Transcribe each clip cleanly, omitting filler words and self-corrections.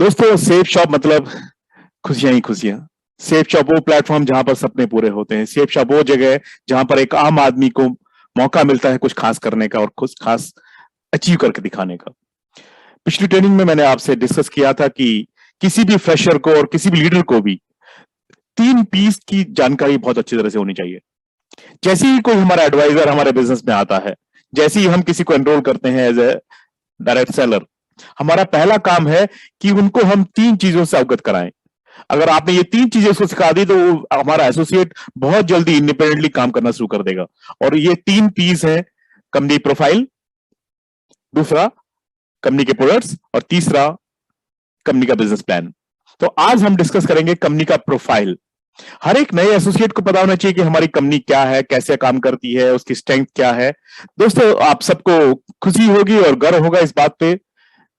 दोस्तों, safe shop मतलब खुशियां ही खुशियां। सेफ शॉप वो प्लेटफॉर्म जहां पर सपने पूरे होते हैं। सेफ शॉप वो जगह है जहां पर एक आम आदमी को मौका मिलता है कुछ खास करने का और कुछ खास अचीव करके दिखाने का। पिछली ट्रेनिंग में मैंने आपसे डिस्कस किया था कि किसी भी फ्रेशर को और किसी भी लीडर को भी 3 पीस की जानकारी बहुत अच्छी तरह से होनी चाहिए। जैसे ही कोई हमारा एडवाइजर हमारे बिजनेस में आता है, जैसे ही हम किसी को एनरोल करते हैं एज ए डायरेक्ट सेलर, हमारा पहला काम है कि उनको हम 3 चीजों से अवगत कराएं। अगर आपने ये 3 चीजें उसको सिखा दी तो हमारा एसोसिएट बहुत जल्दी इंडिपेंडेंटली काम करना शुरू कर देगा। और ये 3 पीस है: कंपनी प्रोफाइल, दूसरा कंपनी के प्रोडक्ट्स, और तीसरा कंपनी का बिजनेस प्लान। तो आज हम डिस्कस करेंगे कंपनी का प्रोफाइल। हर एक नए एसोसिएट को पता होना चाहिए कि हमारी कंपनी क्या है, कैसे काम करती है, उसकी स्ट्रेंथ क्या है। दोस्तों, आप सबको खुशी होगी और गर्व होगा इस बात पे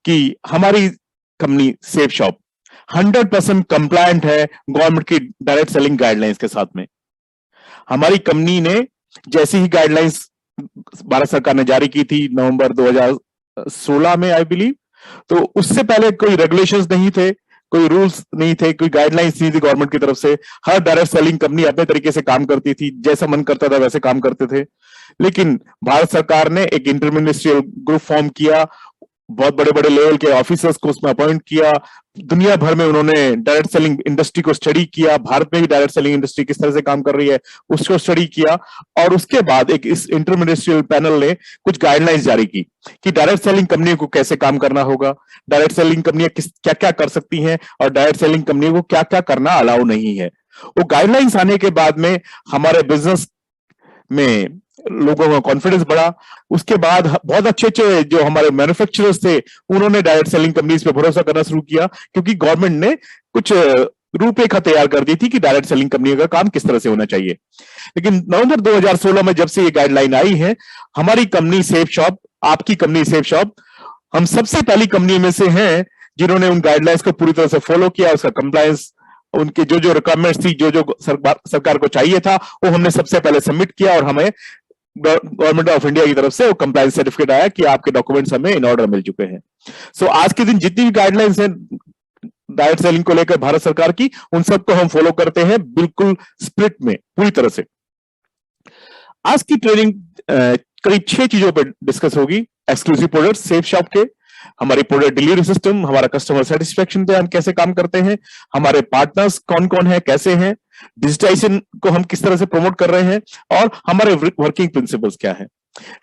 कि हमारी कंपनी सेफ शॉप 100% कंप्लायंट है गवर्नमेंट की डायरेक्ट सेलिंग गाइडलाइंस के साथ में। हमारी कंपनी ने जैसी ही गाइडलाइंस भारत सरकार ने जारी की थी नवंबर 2016 में, आई बिलीव, तो उससे पहले कोई रेगुलेशंस नहीं थे, कोई रूल्स नहीं थे, कोई गाइडलाइंस नहीं थी गवर्नमेंट की तरफ से। हर डायरेक्ट सेलिंग कंपनी अपने तरीके से काम करती थी, जैसा मन करता था वैसे काम करते थे। लेकिन भारत सरकार ने एक इंटरमिनिस्ट्रियल ग्रुप फॉर्म किया, बहुत बड़े बड़े लेवल के ऑफिसर्स को उसमें अपॉइंट किया। दुनिया भर में उन्होंने डायरेक्ट सेलिंग इंडस्ट्री को स्टडी किया, भारत में भी डायरेक्ट सेलिंग इंडस्ट्री किस तरह से काम कर रही है उसको स्टडी किया। और उसके बाद एक इस इंटरमिनिस्ट्रियल पैनल ने कुछ गाइडलाइंस जारी की कि डायरेक्ट सेलिंग कंपनियों को कैसे काम करना होगा, डायरेक्ट सेलिंग कंपनियां क्या क्या कर सकती हैं और डायरेक्ट सेलिंग कंपनियों को क्या क्या करना अलाउ नहीं है। वो गाइडलाइंस आने के बाद में हमारे बिजनेस में लोगों का कॉन्फिडेंस बढ़ा। उसके बाद बहुत अच्छे अच्छे जो हमारे मैन्युफैक्चरर्स थे उन्होंने डायरेक्ट सेलिंग कंपनीज पे भरोसा करना शुरू किया, क्योंकि गवर्नमेंट ने कुछ रूपरेखा तैयार कर दी थी कि डायरेक्ट सेलिंग कंपनियों का काम किस तरह से होना चाहिए। लेकिन नवंबर 2016 में जब से ये गाइडलाइन आई है, हमारी कंपनी सेफ शॉप, आपकी कंपनी सेफ शॉप, हम सबसे पहली कंपनी में से हैं जिन्होंने उन गाइडलाइंस को पूरी तरह से फॉलो किया। उसका कंप्लायंस, उनके जो जो रिक्वायरमेंट्स थी, जो जो सरकार को चाहिए था, वो हमने सबसे पहले सबमिट किया और हमें गवर्नमेंट ऑफ इंडिया की तरफ से वो कंप्लायंस सर्टिफिकेट आया कि आपके डॉक्यूमेंट्स हमें इन ऑर्डर मिल चुके हैं। सो आज के दिन जितनी भी गाइडलाइंस हैं डायरेक्ट सेलिंग को लेकर भारत सरकार की, उन सबको हम फॉलो करते हैं बिल्कुल स्प्रिट में, पूरी तरह से। आज की ट्रेनिंग करीब 6 चीजों पर डिस्कस होगी। एक्सक्लूसिव प्रोडक्ट सेफ शॉप के, हमारी प्रोडक्ट डिलीवरी सिस्टम, हमारा कस्टमर सेटिस्फेक्शन पे हम कैसे काम करते हैं, हमारे पार्टनर्स कौन कौन है, कैसे हैं, डिजिटाइजेशन को हम किस तरह से प्रमोट कर रहे हैं, और हमारे वर्किंग प्रिंसिपल्स क्या है।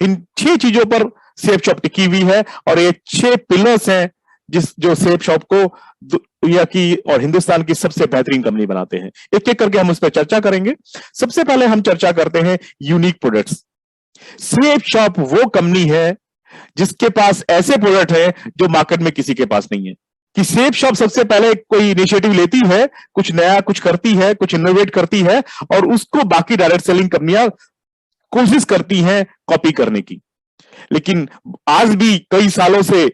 इन 6 चीजों पर सेफ शॉप टिकी हुई है और ये 6 पिलर्स हैं जो सेफ शॉप को दुनिया की और हिंदुस्तान की सबसे बेहतरीन कंपनी बनाते हैं। एक एक करके हम उस पर चर्चा करेंगे। सबसे पहले हम चर्चा करते हैं यूनिक प्रोडक्ट्स। सेफ शॉप वो कंपनी है जिसके पास ऐसे प्रोडक्ट है जो मार्केट में किसी के पास नहीं है। कि सेफ शॉप सबसे पहले कोई इनिशिएटिव लेती है, कुछ नया कुछ करती है, कुछ इनोवेट करती है, और उसको बाकी डायरेक्ट सेलिंग कंपनियां कोशिश करती हैं कॉपी करने की। लेकिन आज भी कई सालों से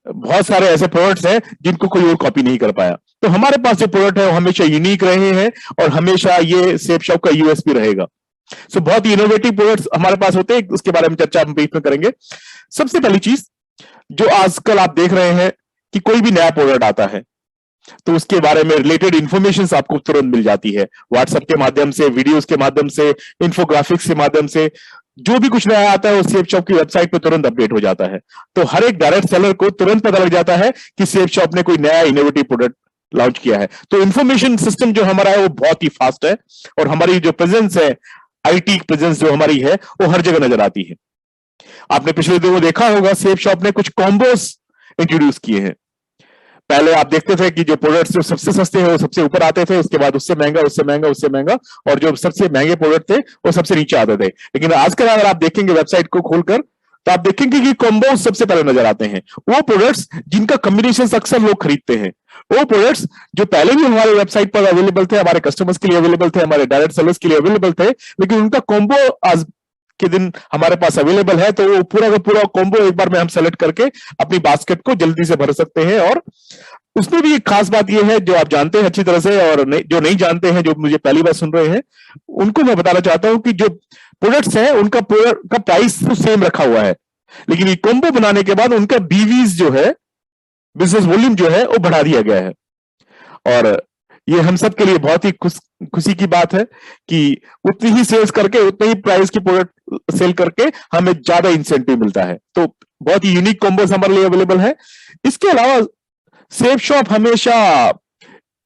बहुत सारे ऐसे प्रोडक्ट्स हैं जिनको कोई और कॉपी नहीं कर पाया। तो हमारे पास जो प्रोडक्ट है वो हमेशा यूनिक रहे हैं और हमेशा ये सेफ शॉप का यूएसपी रहेगा। सो बहुत ही इनोवेटिव प्रोडक्ट्स हमारे पास होते हैं, उसके बारे में चर्चा हम ब्रीफ में करेंगे। सबसे पहली चीज जो आजकल आप देख रहे हैं कि कोई भी नया प्रोडक्ट आता है तो उसके बारे में रिलेटेड इंफॉर्मेशन आपको तुरंत मिल जाती है, व्हाट्सएप के माध्यम से, वीडियोस के माध्यम से, इंफोग्राफिक्स के माध्यम से। जो भी कुछ नया आता है वो सेफ शॉप की वेबसाइट पे तुरंत अपडेट हो जाता है। तो हर एक डायरेक्ट सेलर को तुरंत पता लग जाता है कि सेफ शॉप ने कोई नया इनोवेटिव प्रोडक्ट लॉन्च किया है। तो इंफॉर्मेशन सिस्टम जो हमारा है वो बहुत ही फास्ट है और हमारी जो प्रेजेंस है, आईटी प्रेजेंस जो हमारी है, वो हर जगह नजर आती है। आपने पिछले दिनों देखा होगा सेफ शॉप ने कुछ कॉम्बोस इंट्रोड्यूस किए हैं। पहले आप देखते थे कि जो प्रोडक्ट्स जो सबसे सस्ते हैं वो सबसे ऊपर आते थे, उसके बाद उससे महंगा, उससे महंगा, उससे महंगा, और जो सबसे महंगे प्रोडक्ट थे वो सबसे नीचे आते थे। लेकिन आजकल अगर आप देखेंगे वेबसाइट को खोलकर तो आप देखेंगे कि कॉम्बो सबसे पहले नजर आते हैं। वो प्रोडक्ट्स जिनका कॉम्बिनेशन अक्सर लोग खरीदते हैं, वो प्रोडक्ट्स जो पहले भी हमारे वेबसाइट पर अवेलेबल थे, हमारे कस्टमर्स के लिए अवेलेबल थे, हमारे डायरेक्ट सेलर्स के लिए अवेलेबल थे, लेकिन उनका कॉम्बो आज के दिन हमारे पास अवेलेबल है। तो वो पूरा का पूरा कॉम्बो एक बार में हम सेलेक्ट करके अपनी बास्केट को जल्दी से भर सकते हैं। और उसमें भी एक खास बात यह है जो आप जानते हैं अच्छी तरह से, और जो नहीं जानते हैं, जो मुझे पहली बार सुन रहे हैं, उनको मैं बताना चाहता हूं कि जो प्रोडक्ट्स हैं उनका प्रोडक्ट का प्राइस तो सेम रखा हुआ है, लेकिन ये कॉम्बो बनाने के बाद उनका बीवीज जो है बिजनेस वॉल्यूम जो है वो बढ़ा दिया गया है। और ये हम सब के लिए बहुत ही खुशी की बात है कि उतनी ही सेल्स करके उतने ही प्राइस की प्रोडक्ट सेल करके हमें ज्यादा इंसेंटिव मिलता है। तो बहुत ही यूनिक कॉम्बोज हमारे लिए अवेलेबल है। इसके अलावा सेफ शॉप हमेशा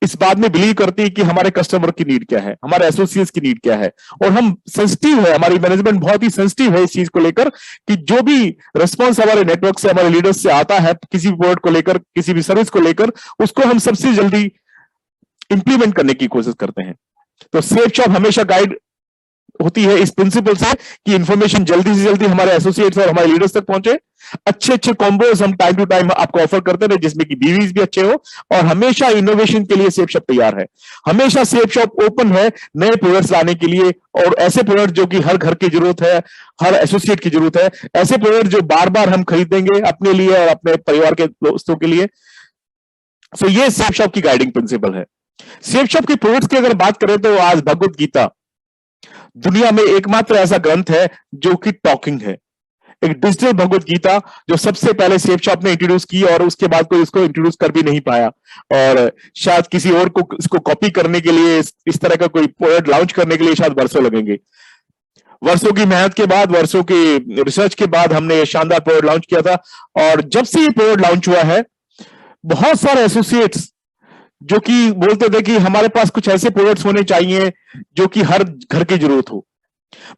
इस बात में बिलीव करती है कि हमारे कस्टमर की नीड क्या है, हमारे एसोसिएट्स की नीड क्या है, और हम सेंसिटिव है, हमारी मैनेजमेंट बहुत ही सेंसिटिव है इस चीज को लेकर कि जो भी रिस्पॉन्स हमारे नेटवर्क से, हमारे लीडर्स से आता है किसी भी प्रोडक्ट को लेकर, किसी भी सर्विस को लेकर, उसको हम सबसे जल्दी इंप्लीमेंट करने की कोशिश करते हैं। तो सेफ शॉप हमेशा गाइड होती है इस प्रिंसिपल से कि इंफॉर्मेशन जल्दी से जल्दी हमारे एसोसिएट्स और हमारे लीडर्स तक पहुंचे। अच्छे अच्छे कॉम्बोज हम टाइम टू टाइम आपको ऑफर करते रहे जिसमें कि बीवीज भी अच्छे हो, और हमेशा इनोवेशन के लिए सेफ शॉप तैयार है। हमेशा सेफ शॉप ओपन है नए प्रोडक्ट्स लाने के लिए, और ऐसे प्रोडक्ट जो कि हर घर की जरूरत है, हर एसोसिएट की जरूरत है, ऐसे प्रोडक्ट जो बार बार हम खरीदेंगे अपने लिए और अपने परिवार के दोस्तों के लिए। सो ये सेफ शॉप की गाइडिंग प्रिंसिपल है। सेफ शॉप के प्रोडक्ट्स की अगर बात करें तो आज भगवत गीता दुनिया में एकमात्र ऐसा ग्रंथ है जो कि टॉकिंग है। एक डिजिटल भगवत गीता जो सबसे पहले सेफ शॉप ने इंट्रोड्यूस की, और उसके बाद कोई इसको इंट्रोड्यूस कर भी नहीं पाया, और शायद किसी और को इसको कॉपी करने के लिए, इस तरह का कोई प्रोडक्ट लॉन्च करने के लिए शायद वर्षों लगेंगे। वर्षों की मेहनत के बाद, वर्षों की रिसर्च के बाद हमने ये शानदार प्रोडक्ट लॉन्च किया था। और जब से ये प्रोडक्ट लॉन्च हुआ है, बहुत सारे एसोसिएट्स जो कि बोलते थे कि हमारे पास कुछ ऐसे प्रोडक्ट्स होने चाहिए जो कि हर घर की जरूरत हो।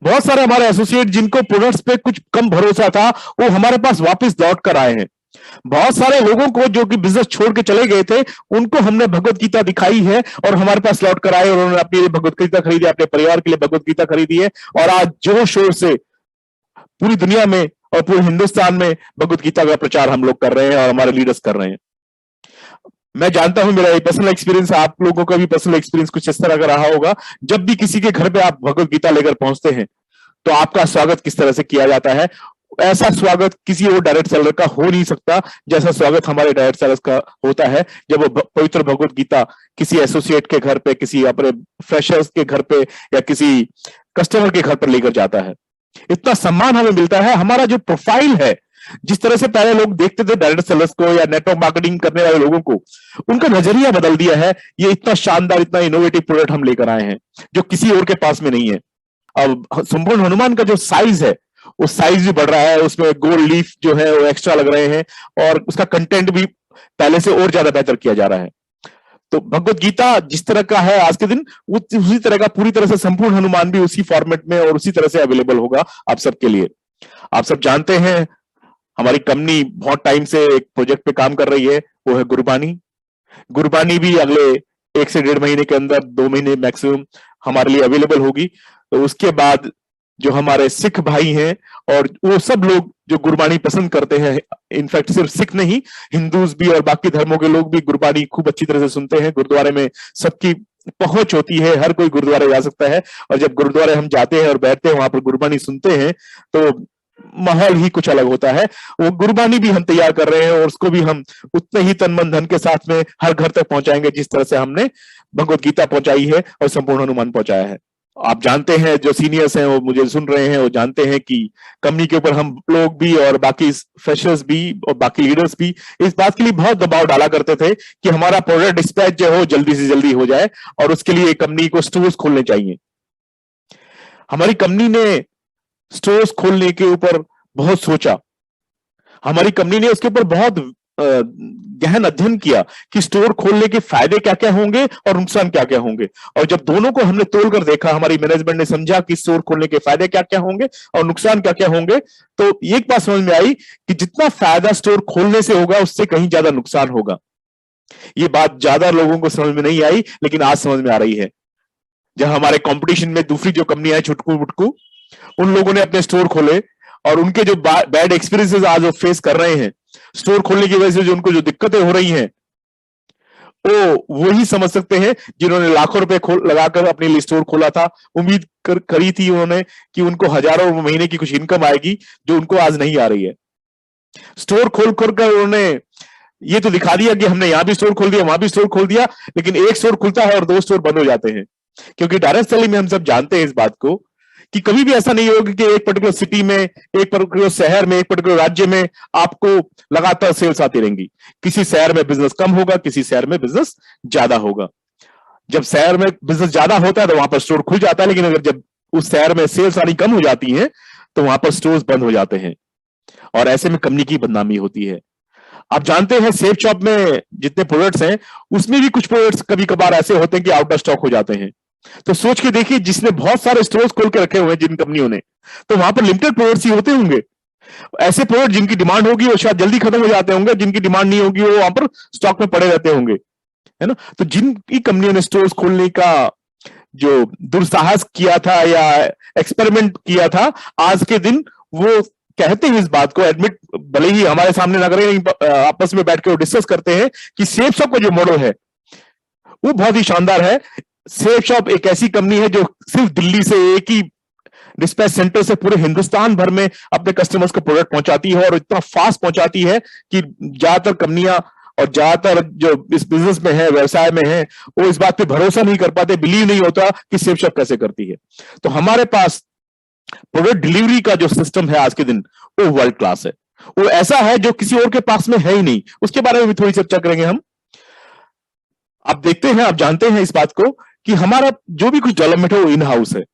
बहुत सारे हमारे एसोसिएट जिनको प्रोडक्ट्स पे कुछ कम भरोसा था, वो हमारे पास वापस लौट कर आए हैं। बहुत सारे लोगों को जो कि बिजनेस छोड़ के चले गए थे, उनको हमने भगवत गीता दिखाई है और हमारे पास लौट कर आए, और उन्होंने अपने लिए भगवत गीता खरीदी, अपने परिवार के लिए भगवत गीता खरीदी है, और आज जोर शोर से पूरी दुनिया में और पूरे हिंदुस्तान में भगवत गीता का प्रचार हम लोग कर रहे हैं और हमारे लीडर्स कर रहे हैं। मैं जानता हूं, मेरा पर्सनल एक्सपीरियंस, आप लोगों का भी पर्सनल एक्सपीरियंस कुछ इस तरह का रहा होगा। जब भी किसी के घर पे आप भगवत गीता लेकर पहुंचते हैं तो आपका स्वागत किस तरह से किया जाता है। ऐसा स्वागत किसी और डायरेक्ट सेलर का हो नहीं सकता जैसा स्वागत हमारे डायरेक्ट सेलर्स का होता है जब वो पवित्र भगवत गीता किसी एसोसिएट के घर पे, किसी अपने फ्रेशर्स के घर पे या किसी कस्टमर के घर पर लेकर जाता है। इतना सम्मान हमें मिलता है। हमारा जो प्रोफाइल है, जिस तरह से पहले लोग देखते थे डायरेक्ट सेलर्स को या नेटवर्क मार्केटिंग करने वाले लोगों को, उनका नजरिया बदल दिया है। ये इतना शानदार, इतना इनोवेटिव प्रोडक्ट हम लेकर आए हैं जो किसी और के पास में नहीं है। अब संपूर्ण हनुमान का जो साइज है, वो साइज भी बढ़ रहा है, उसमें गोल्ड लीफ जो है वो एक्स्ट्रा लग रहे हैं, और उसका कंटेंट भी पहले से और ज्यादा बेहतर किया जा रहा है। तो भगवत गीता जिस तरह का है आज के दिन, उसी तरह का पूरी तरह से संपूर्ण हनुमान भी उसी फॉर्मेट में और उसी तरह से अवेलेबल होगा आप सबके लिए। आप सब जानते हैं हमारी कंपनी बहुत टाइम से एक प्रोजेक्ट पे काम कर रही है, वो है गुरबानी। गुरबानी भी अगले 1 से 1.5 महीने के अंदर, 2 महीने मैक्सिमम हमारे लिए अवेलेबल होगी। तो उसके बाद जो हमारे सिख भाई हैं और वो सब लोग जो गुरबानी पसंद करते हैं, इनफैक्ट सिर्फ सिख नहीं, हिंदूज भी और बाकी धर्मों के लोग भी गुरबानी खूब अच्छी तरह से सुनते हैं। गुरुद्वारे में सबकी पहुंच होती है, हर कोई गुरुद्वारे जा सकता है, और जब गुरुद्वारे हम जाते हैं और बैठते हैं वहां पर गुरबानी सुनते हैं तो माहौल ही कुछ अलग होता है। वो गुरबानी भी हम तैयार कर रहे हैं और उसको भी हम उतने ही तन मन धन के साथ में हर घर तक पहुंचाएंगे जिस तरह से हमने भगवत गीता पहुंचाई है और संपूर्ण हनुमान पहुंचाया है। आप जानते हैं, जो सीनियर्स हैं वो मुझे सुन रहे हैं, वो जानते हैं कि कंपनी के ऊपर हम लोग भी और बाकी फ्रेशर्स भी और बाकी लीडर्स भी इस बात के लिए बहुत दबाव डाला करते थे कि हमारा प्रोडक्ट डिस्पैच जो हो जल्दी से जल्दी हो जाए, और उसके लिए कंपनी को स्टोर्स खोलने चाहिए। हमारी कंपनी ने स्टोर्स खोलने के ऊपर बहुत सोचा। हमारी कंपनी ने उसके ऊपर बहुत गहन अध्ययन किया कि स्टोर खोलने के फायदे क्या क्या होंगे और नुकसान क्या क्या होंगे। और जब दोनों को हमने तोल कर देखा, हमारी मैनेजमेंट ने समझा कि स्टोर खोलने के फायदे क्या क्या होंगे और नुकसान क्या क्या होंगे, तो एक बात समझ में आई कि जितना फायदा स्टोर खोलने से होगा उससे कहीं ज्यादा नुकसान होगा। ये बात ज्यादा लोगों को समझ में नहीं आई, लेकिन आज समझ में आ रही है। जब हमारे कंपटीशन में दूसरी जो कंपनियां छुटकू मुटकू, उन लोगों ने अपने स्टोर खोले और उनके जो बैड एक्सपीरियंसेस आज वो फेस कर रहे हैं, स्टोर खोलने की वजह से जो उनको जो दिक्कतें हो रही हैं, वो वही समझ सकते हैं जिन्होंने लाखों रुपए लगाकर अपने लिए स्टोर खोला था। उम्मीद करी थी उन्होंने कि उनको हजारों महीने की कुछ इनकम आएगी, जो उनको आज नहीं आ रही है। स्टोर खोल कर उन्होंने ये तो दिखा दिया कि हमने यहां भी स्टोर खोल दिया, वहां भी स्टोर खोल दिया, लेकिन एक स्टोर खुलता है और 2 स्टोर बंद हो जाते हैं। क्योंकि डायरेक्ट सेलिंग में हम सब जानते हैं इस बात को कि कभी भी ऐसा नहीं होगा कि एक पर्टिकुलर सिटी में, एक पर्टिकुलर शहर में, एक पर्टिकुलर राज्य में आपको लगातार सेल्स आती रहेंगी। किसी शहर में बिजनेस कम होगा, किसी शहर में बिजनेस ज्यादा होगा। जब शहर में बिजनेस ज्यादा होता है तो वहां पर स्टोर खुल जाता है, लेकिन अगर जब उस शहर में सेल्स आनी कम हो जाती है तो वहां पर स्टोर्स बंद हो जाते हैं, और ऐसे में कंपनी की बदनामी होती है। आप जानते हैं सेफ शॉप में जितने प्रोडक्ट्स हैं उसमें भी कुछ प्रोडक्ट्स कभी कभार ऐसे होते हैं कि आउट ऑफ स्टॉक हो जाते हैं। तो सोच के देखिए, जिसने बहुत सारे स्टोर्स खोल के रखे हुए हैं जिन कंपनियों ने, तो वहां पर लिमिटेड प्रोडक्ट्स ही होते होंगे। ऐसे प्रोडक्ट जिनकी डिमांड होगी वो शायद जल्दी खत्म हो जाते होंगे, जिनकी डिमांड नहीं होगी वो वहां पर स्टॉक में पड़े रहते होंगे, है ना। तो जिनकी कंपनियों ने स्टोर्स खोलने का जो दुस्साहस किया था या एक्सपेरिमेंट किया था, आज के दिन वो कहते हैं इस बात को, एडमिट भले ही हमारे सामने ना करें, आपस में बैठ के वो डिस्कस करते हैं कि सेफ शॉप का जो मॉडल है वो बहुत ही शानदार है। सेफ शॉप एक ऐसी कंपनी है जो सिर्फ दिल्ली से एक ही डिस्पैच सेंटर से पूरे हिंदुस्तान भर में अपने कस्टमर्स को प्रोडक्ट पहुंचाती है, और इतना फास्ट पहुंचाती है कि ज्यादातर कंपनियां और ज्यादातर जो इस बिजनेस में है, व्यवसाय में है, वो इस बात पे भरोसा नहीं कर पाते, बिलीव नहीं होता कि सेफ शॉप कैसे करती है। तो हमारे पास प्रोडक्ट डिलीवरी का जो सिस्टम है आज के दिन वो वर्ल्ड क्लास है। वो ऐसा है जो किसी और के पास में है ही नहीं। उसके बारे में भी थोड़ी चर्चा करेंगे हम। आप देखते हैं, आप जानते हैं इस बात को कि हमारा जो भी कुछ डेवलपमेंट है वो इन हाउस है।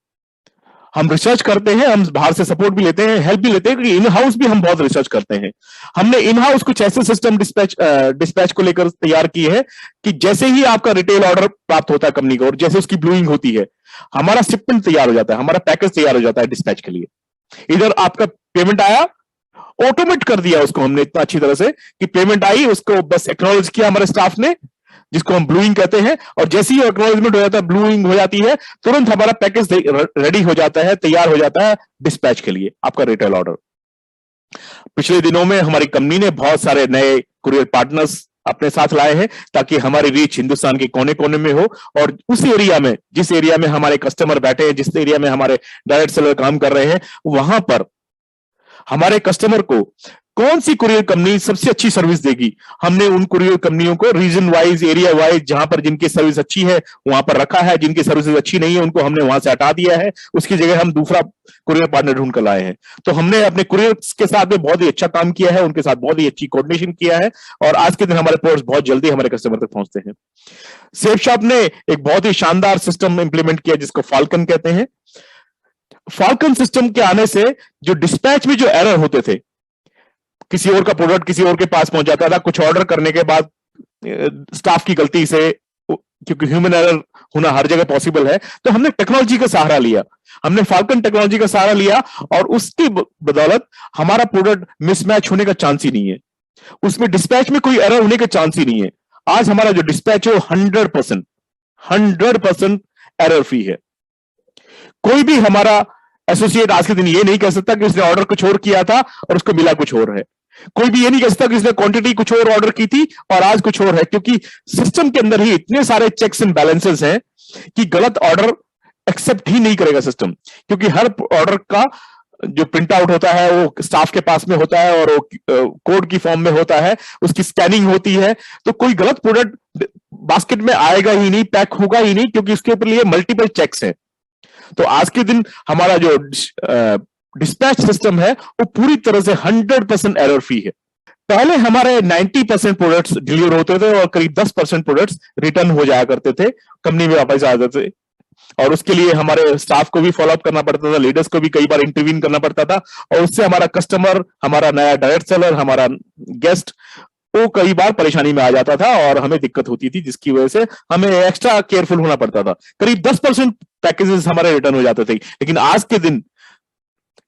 हम रिसर्च करते हैं, हम बाहर से सपोर्ट भी लेते हैं, हेल्प भी लेते हैं, क्योंकि इन हाउस भी हम बहुत रिसर्च करते हैं। हमने इन हाउस कुछ ऐसे सिस्टम डिस्पैच को लेकर तैयार किए हैं कि जैसे ही आपका रिटेल ऑर्डर प्राप्त होता है कंपनी को, और जैसे उसकी ब्लूइंग होती है, हमारा शिपमेंट तैयार हो जाता है, हमारा पैकेज तैयार हो जाता है डिस्पैच के लिए। इधर आपका पेमेंट आया, ऑटोमेट कर दिया उसको हमने इतना अच्छी तरह से कि पेमेंट आई, उसको बस एक्नॉलेज किया हमारे स्टाफ ने, जिसको हम ब्लूइंग कहते हैं, और जैसे ही एक्नॉलेजमेंट हो जाता है, ब्लूइंग हो जाती है, तुरंत हमारा पैकेज रेडी हो जाता है, तैयार हो जाता है डिस्पैच के लिए, आपका रिटेल ऑर्डर। पिछले दिनों में हमारी कंपनी ने बहुत सारे नए कुरियर पार्टनर्स अपने साथ लाए हैं ताकि हमारी रीच हिंदुस्तान के कोने कोने में हो, और उस एरिया में, जिस एरिया में हमारे कस्टमर बैठे हैं, जिस एरिया में हमारे डायरेक्ट सेलर काम कर रहे हैं, वहां पर हमारे कस्टमर को कौन सी कुरियर कंपनी सबसे अच्छी सर्विस देगी, हमने उन कुरियर कंपनियों को रीजन वाइज, एरिया वाइज, जहां पर जिनकी सर्विस अच्छी है वहां पर रखा है, जिनकी सर्विस अच्छी नहीं है उनको हमने वहां से हटा दिया है, उसकी जगह हम दूसरा कुरियर पार्टनर ढूंढ कर लाए हैं। तो हमने अपने कुरियर के साथ में बहुत ही अच्छा काम किया है, उनके साथ बहुत ही अच्छी कोऑर्डिनेशन किया है, और आज के दिन हमारे प्रोडक्ट्स बहुत जल्दी हमारे कस्टमर तक पहुंचते हैं। सेफ शॉप ने एक बहुत ही शानदार सिस्टम इंप्लीमेंट किया जिसको फाल्कन कहते हैं। फाल्कन सिस्टम के आने से जो डिस्पैच में जो एरर होते थे, किसी और का प्रोडक्ट किसी और के पास पहुंच जाता था, कुछ ऑर्डर करने के बाद स्टाफ की गलती से, क्योंकि ह्यूमन एरर होना हर जगह पॉसिबल है, तो हमने टेक्नोलॉजी का सहारा लिया, हमने फाल्कन टेक्नोलॉजी का सहारा लिया, और उसकी बदौलत हमारा प्रोडक्ट मिसमैच होने का चांस ही नहीं है, उसमें डिस्पैच में कोई एरर होने का चांस ही नहीं है। आज हमारा जो डिस्पैच है वो 100% एरर फ्री है। कोई भी हमारा एसोसिएट आज के दिन ये नहीं कह सकता कि उसने ऑर्डर कुछ और किया था और उसको मिला कुछ और है। कोई भी ये नहीं कह सकता कि उसने क्वांटिटी कुछ और ऑर्डर की थी और आज कुछ और है, क्योंकि सिस्टम के अंदर ही इतने सारे चेक्स एंड बैलेंसेस हैं कि गलत ऑर्डर एक्सेप्ट ही नहीं करेगा सिस्टम, क्योंकि हर ऑर्डर का जो प्रिंट आउट होता है वो स्टाफ के पास में होता है, और वो कोड की फॉर्म में होता है, उसकी स्कैनिंग होती है, तो कोई गलत प्रोडक्ट बास्केट में आएगा ही नहीं, पैक होगा ही नहीं, क्योंकि उसके ऊपर लिए मल्टीपल चेक्स हैं। तो आज के दिन हमारा जो डिस्पैच सिस्टम है वो पूरी तरह से 100% एरर फ्री है। पहले हमारे 90% प्रोडक्ट्स डिलीवर होते थे और करीब 10% प्रोडक्ट्स रिटर्न हो जाया करते थे, कंपनी में वापस आ जाते थे, और उसके लिए हमारे स्टाफ को भी फॉलोअप करना पड़ता था, लीडर्स को भी कई बार इंटरवीन करना पड़ता था, और उससे हमारा कस्टमर, हमारा नया डायरेक्ट सेलर, हमारा गेस्ट वो कई बार परेशानी में आ जाता था और हमें दिक्कत होती थी, जिसकी वजह से हमें एक्स्ट्रा केयरफुल होना पड़ता था। करीब 10% पैकेजेस हमारे रिटर्न हो जाते थे। लेकिन आज के दिन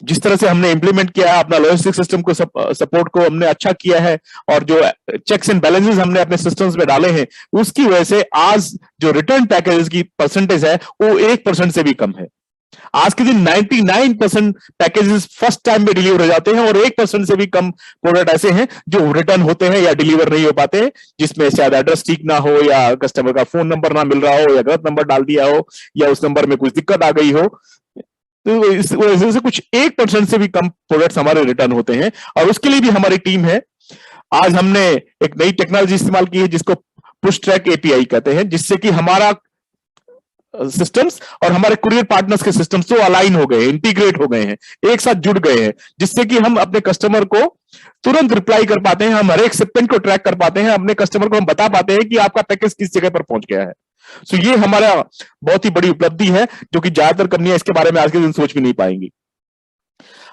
जिस तरह से हमने इंप्लीमेंट किया है, अपना लॉजिस्टिक सिस्टम को सपोर्ट को हमने अच्छा किया है, और जो चेक्स एंड बैलेंसेस हमने अपने सिस्टम्स में डाले हैं, उसकी वजह से आज जो रिटर्न पैकेजेस की परसेंटेज है वो 1% से भी कम है। आज के दिन 99% पैकेजेस फर्स्ट टाइम में डिलीवर हो जाते हैं, और 1% से भी कम प्रोडक्ट ऐसे हैं जो रिटर्न होते हैं या डिलीवर नहीं हो पाते हैं, जिसमें शायद एड्रेस ठीक ना हो, या कस्टमर का फोन नंबर ना मिल रहा हो, या गलत नंबर डाल दिया हो, या उस नंबर में कुछ दिक्कत आ गई हो। तो इस वजह से कुछ 1% से भी कम प्रोडक्ट्स हमारे रिटर्न होते हैं, और उसके लिए भी हमारी टीम है। आज हमने एक नई टेक्नोलॉजी इस्तेमाल की है जिसको पुश ट्रैक एपीआई कहते हैं, जिससे कि हमारा सिस्टम्स और हमारे कुरियर पार्टनर्स के सिस्टम्स तो अलाइन हो गए हैं, इंटीग्रेट हो गए हैं, एक साथ जुड़ गए हैं, जिससे कि हम अपने कस्टमर को तुरंत रिप्लाई कर पाते हैं, हम हर एक शिपमेंट को ट्रैक कर पाते हैं, अपने कस्टमर को हम बता पाते हैं कि आपका पैकेज किस जगह पर पहुंच गया है। सो ये हमारा बहुत ही बड़ी उपलब्धि है, जो कि ज्यादातर कंपनियां इसके बारे में आज के दिन सोच भी नहीं पाएंगी।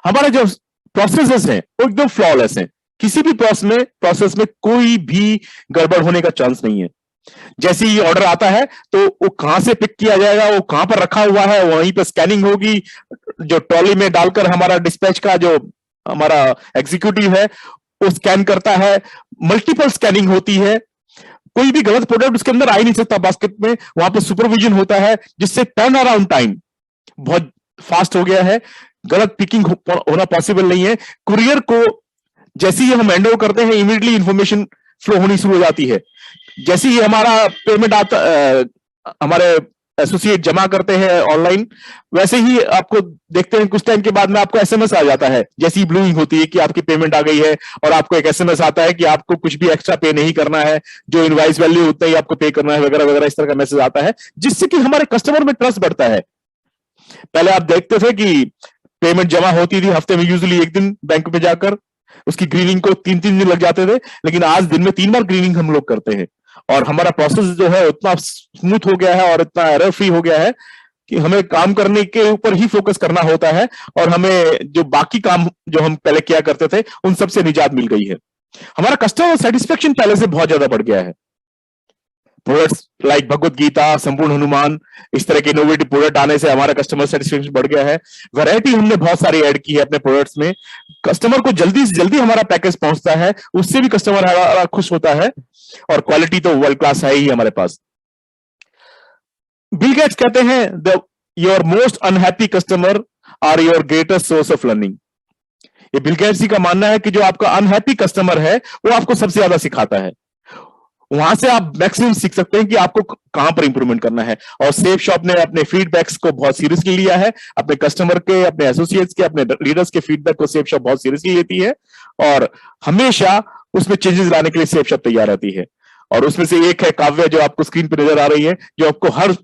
हमारा जो प्रोसेसेस हैं वो एकदम फ्लॉलेस हैं, किसी भी प्रोसेस में कोई भी गड़बड़ होने का चांस नहीं है। जैसे ही ऑर्डर आता है तो वो कहां से पिक किया जाएगा, वो कहां पर रखा हुआ है, वहीं पर स्कैनिंग होगी, जो ट्रॉली में डालकर हमारा डिस्पैच का जो हमारा एग्जीक्यूटिव है वो स्कैन करता है, मल्टीपल स्कैनिंग होती है, कोई भी गलत प्रोडक्ट उसके अंदर आ ही नहीं सकता बास्केट में, वहां पर सुपरविजन होता है, जिससे टर्न अराउंड टाइम बहुत फास्ट हो गया है, गलत पिकिंग होना पॉसिबल नहीं है। कुरियर को जैसे ही हम हैंड ओवर करते हैं इमीडिएटली इंफॉर्मेशन फ्लो होनी शुरू हो जाती है, जैसे ही हमारा पेमेंट आता हमारे एसोसिएट जमा करते हैं ऑनलाइन, वैसे ही आपको देखते हैं कुछ टाइम के बाद में आपको एसएमएस आ जाता है, जैसी ब्लूइंग होती है कि आपकी पेमेंट आ गई है, और आपको एक एसएमएस आता है कि आपको कुछ भी एक्स्ट्रा पे नहीं करना है, जो इनवॉइस वैल्यू उतना ही आपको पे करना है वगैरह वगैरह, इस तरह का मैसेज आता है, जिससे कि हमारे कस्टमर में ट्रस्ट बढ़ता है। पहले आप देखते थे कि पेमेंट जमा होती थी हफ्ते में यूजुअली एक दिन बैंक में जाकर, उसकी ग्रीनिंग को 3-3 दिन लग जाते थे, लेकिन आज दिन में 3 बार ग्रीनिंग हम लोग करते हैं, और हमारा प्रोसेस जो है उतना स्मूथ हो गया है और इतना एरर फ्री हो गया है कि हमें काम करने के ऊपर ही फोकस करना होता है, और हमें जो बाकी काम जो हम पहले किया करते थे उन सब से निजात मिल गई है। हमारा कस्टमर सेटिस्फेक्शन पहले से बहुत ज्यादा बढ़ गया है। प्रोडक्ट्स लाइक भगवत गीता, संपूर्ण हनुमान, इस तरह के इनोवेटिव प्रोडक्ट आने से हमारा कस्टमर सेटिस्फेक्शन बढ़ गया है। वैरायटी हमने बहुत सारी ऐड की है अपने प्रोडक्ट्स में, कस्टमर को जल्दी से जल्दी हमारा पैकेज पहुंचता है, उससे भी कस्टमर हमारा खुश होता है, और क्वालिटी तो वर्ल्ड क्लास है ही हमारे पास। बिल गेट्स कहते हैं the your most unhappy customer are your greatest source of learning. ये बिल गेट्स का मानना है कि जो आपका अनहैप्पी कस्टमर है वो आपको सबसे ज्यादा सिखाता है, वहां से आप मैक्सिमम सीख सकते हैं कि आपको कहां पर इंप्रूवमेंट करना है। और सेफ शॉप ने अपने फीडबैक्स को बहुत सीरियसली लिया है, अपने कस्टमर के, अपने एसोसिएट्स के, अपने लीडर्स के फीडबैक को सेफ शॉप बहुत सीरियसली लेती है, और हमेशा उसमें चेंजेस लाने के लिए सेफ शॉप तैयार रहती है। और उसमें से एक है काव्या, जो आपको स्क्रीन पर नजर आ रही है, जो आपको हर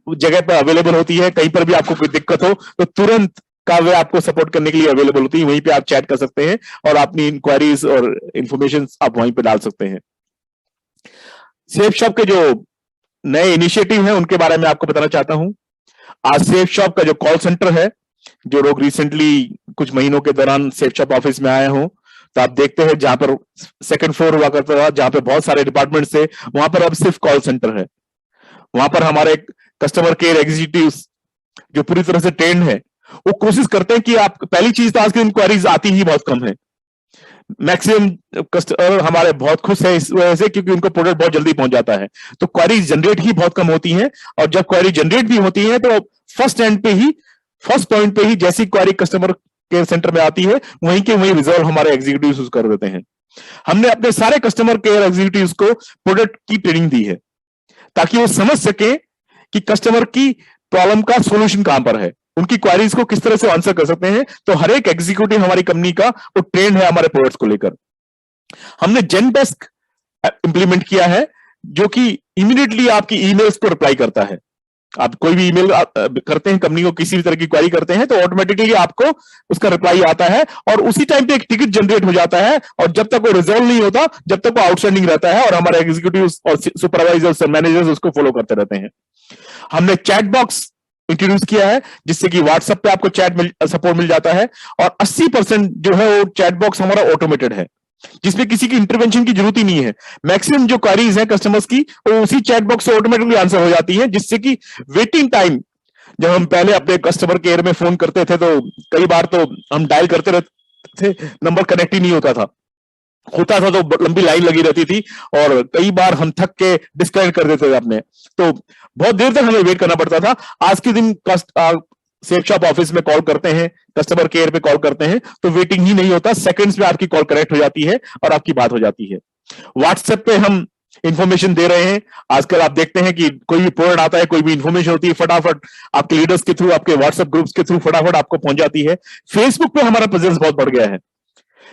जगह पर अवेलेबल होती है, कहीं पर भी आपको कोई दिक्कत हो तो तुरंत काव्या आपको सपोर्ट करने के लिए अवेलेबल होती है, वहीं पे आप चैट कर सकते हैं और अपनी इंक्वायरीज और इंफॉर्मेशन आप वहीं पे डाल सकते हैं। सेफ शॉप के जो नए इनिशिएटिव हैं उनके बारे में आपको बताना चाहता हूं। आज सेफ शॉप का जो कॉल सेंटर है, जो लोग रिसेंटली कुछ महीनों के दौरान सेफ शॉप ऑफिस में आए हों, तो आप देखते हैं जहां पर सेकंड फ्लोर हुआ करता था, जहां पे बहुत सारे डिपार्टमेंट थे, वहां पर अब सिर्फ कॉल सेंटर है। वहां पर हमारे कस्टमर केयर एग्जीक्यूटिव्स जो पूरी तरह से ट्रेंड है, वो कोशिश करते हैं कि आप, पहली चीज तो आज की इंक्वायरीज आती ही बहुत कम है, मैक्सिमम कस्टमर हमारे बहुत खुश है इस वजह से, क्योंकि उनको प्रोडक्ट बहुत जल्दी पहुंच जाता है, तो क्वेरी जनरेट ही बहुत कम होती है, और जब क्वेरी जनरेट भी होती है तो फर्स्ट एंड पे ही, फर्स्ट पॉइंट पे ही जैसी क्वेरी कस्टमर केयर सेंटर में आती है वहीं के वहीं रिजॉल्व हमारे एग्जीक्यूटिव्स कर देते हैं। हमने अपने सारे कस्टमर केयर एग्जीक्यूटिव्स को प्रोडक्ट की ट्रेनिंग दी है, ताकि वो समझ सके कि कस्टमर की प्रॉब्लम का सोल्यूशन कहां पर है, उनकी क्वेरीज को किस तरह से आंसर कर सकते हैं। तो हर एक एग्जीक्यूटिव हमारी कंपनी का वो ट्रेंड है हमारे प्रोडक्ट्स को लेकर। हमने जेनडेस्क इंप्लीमेंट किया है, जो कि इमीडिएटली आपकी ईमेल्स को रिप्लाई करता है। आप कोई भी ईमेल करते हैं कंपनी को, किसी भी तरह की क्वेरी करते हैं, तो ऑटोमेटिकली आपको उसका रिप्लाई आता है, और उसी टाइम पे एक टिकट जनरेट हो जाता है, और जब तक वो रिजॉल्व नहीं होता, जब तक वो आउटस्टैंडिंग रहता है, और हमारे एग्जीक्यूटिव और सुपरवाइजर्स और मैनेजर्स उसको फॉलो करते रहते हैं। हमने चैट बॉक्स इंट्रोड्यूस किया है, जिससे कि व्हाट्सएप पे आपको चैट सपोर्ट मिल जाता है, और 80% जो है वो चैट बॉक्स हमारा ऑटोमेटेड है, जिसमें किसी की इंटरवेंशन की जरूरत ही नहीं है। मैक्सिमम जो क्वेरीज है कस्टमर्स की, वो उसी चैट बॉक्स से ऑटोमेटिकली आंसर हो जाती है, जिससे कि वेटिंग टाइम, जब हम पहले अपने कस्टमर केयर में फोन करते थे तो कई बार तो हम डायल करते रहते थे, नंबर कनेक्ट ही नहीं होता था तो लंबी लाइन लगी रहती थी, और कई बार हम थक के डिस्कनेक्ट कर देते थे अपने, तो बहुत देर तक हमें वेट करना पड़ता था। आज के दिन सेफ शॉप ऑफिस में कॉल करते हैं, कस्टमर केयर पे कॉल करते हैं, तो वेटिंग ही नहीं होता, सेकंड्स में आपकी कॉल कनेक्ट हो जाती है और आपकी बात हो जाती है। व्हाट्सएप पे हम इंफॉर्मेशन दे रहे हैं। आजकल आप देखते हैं कि कोई भी प्रोडक्ट आता है, कोई भी इंफॉर्मेशन होती है, फटाफट आपके लीडर्स के थ्रू, आपके व्हाट्सएप ग्रुप्स के थ्रू फटाफट आपको पहुंच जाती है। फेसबुक पे हमारा प्रेजेंस बहुत बढ़ गया है।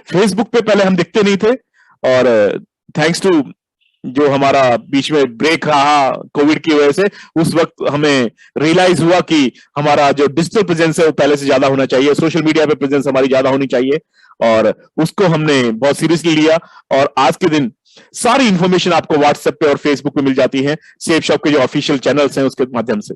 फेसबुक पे पहले हम दिखते नहीं थे, और थैंक्स टू जो हमारा बीच में ब्रेक रहा कोविड की वजह से, उस वक्त हमें रियलाइज हुआ कि हमारा जो डिजिटल प्रेजेंस है वो पहले से ज्यादा होना चाहिए, सोशल मीडिया पे प्रेजेंस हमारी ज्यादा होनी चाहिए, और उसको हमने बहुत सीरियसली लिया। और आज के दिन सारी इंफॉर्मेशन आपको व्हाट्सएप पे और फेसबुक पे मिल जाती है, सेफ शॉप के जो ऑफिशियल चैनल्स हैं उसके माध्यम से।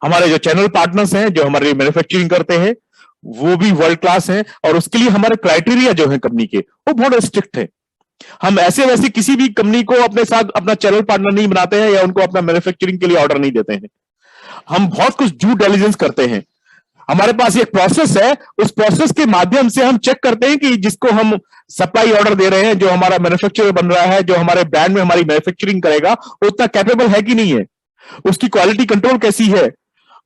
हमारे जो चैनल पार्टनर्स हैं जो हमारे मैन्युफैक्चरिंग करते हैं वो भी वर्ल्ड क्लास हैं, और उसके लिए हमारे क्राइटेरिया जो है कंपनी के वो बहुत स्ट्रिक्ट है। हम ऐसे वैसे किसी भी कंपनी को अपने साथ अपना चैनल पार्टनर नहीं बनाते हैं या उनको अपना मैन्युफैक्चरिंग के लिए ऑर्डर नहीं देते हैं। हम बहुत कुछ ड्यू डिलिजेंस करते हैं। हमारे पास एक प्रोसेस है, उस प्रोसेस के माध्यम से हम चेक करते हैं कि जिसको हम सप्लाई ऑर्डर दे रहे हैं, जो हमारा मैन्युफैक्चरर बन रहा है, जो हमारे ब्रांड में हमारी मैन्युफैक्चरिंग करेगा, वो उतना कैपेबल है कि नहीं है, उसकी क्वालिटी कंट्रोल कैसी है,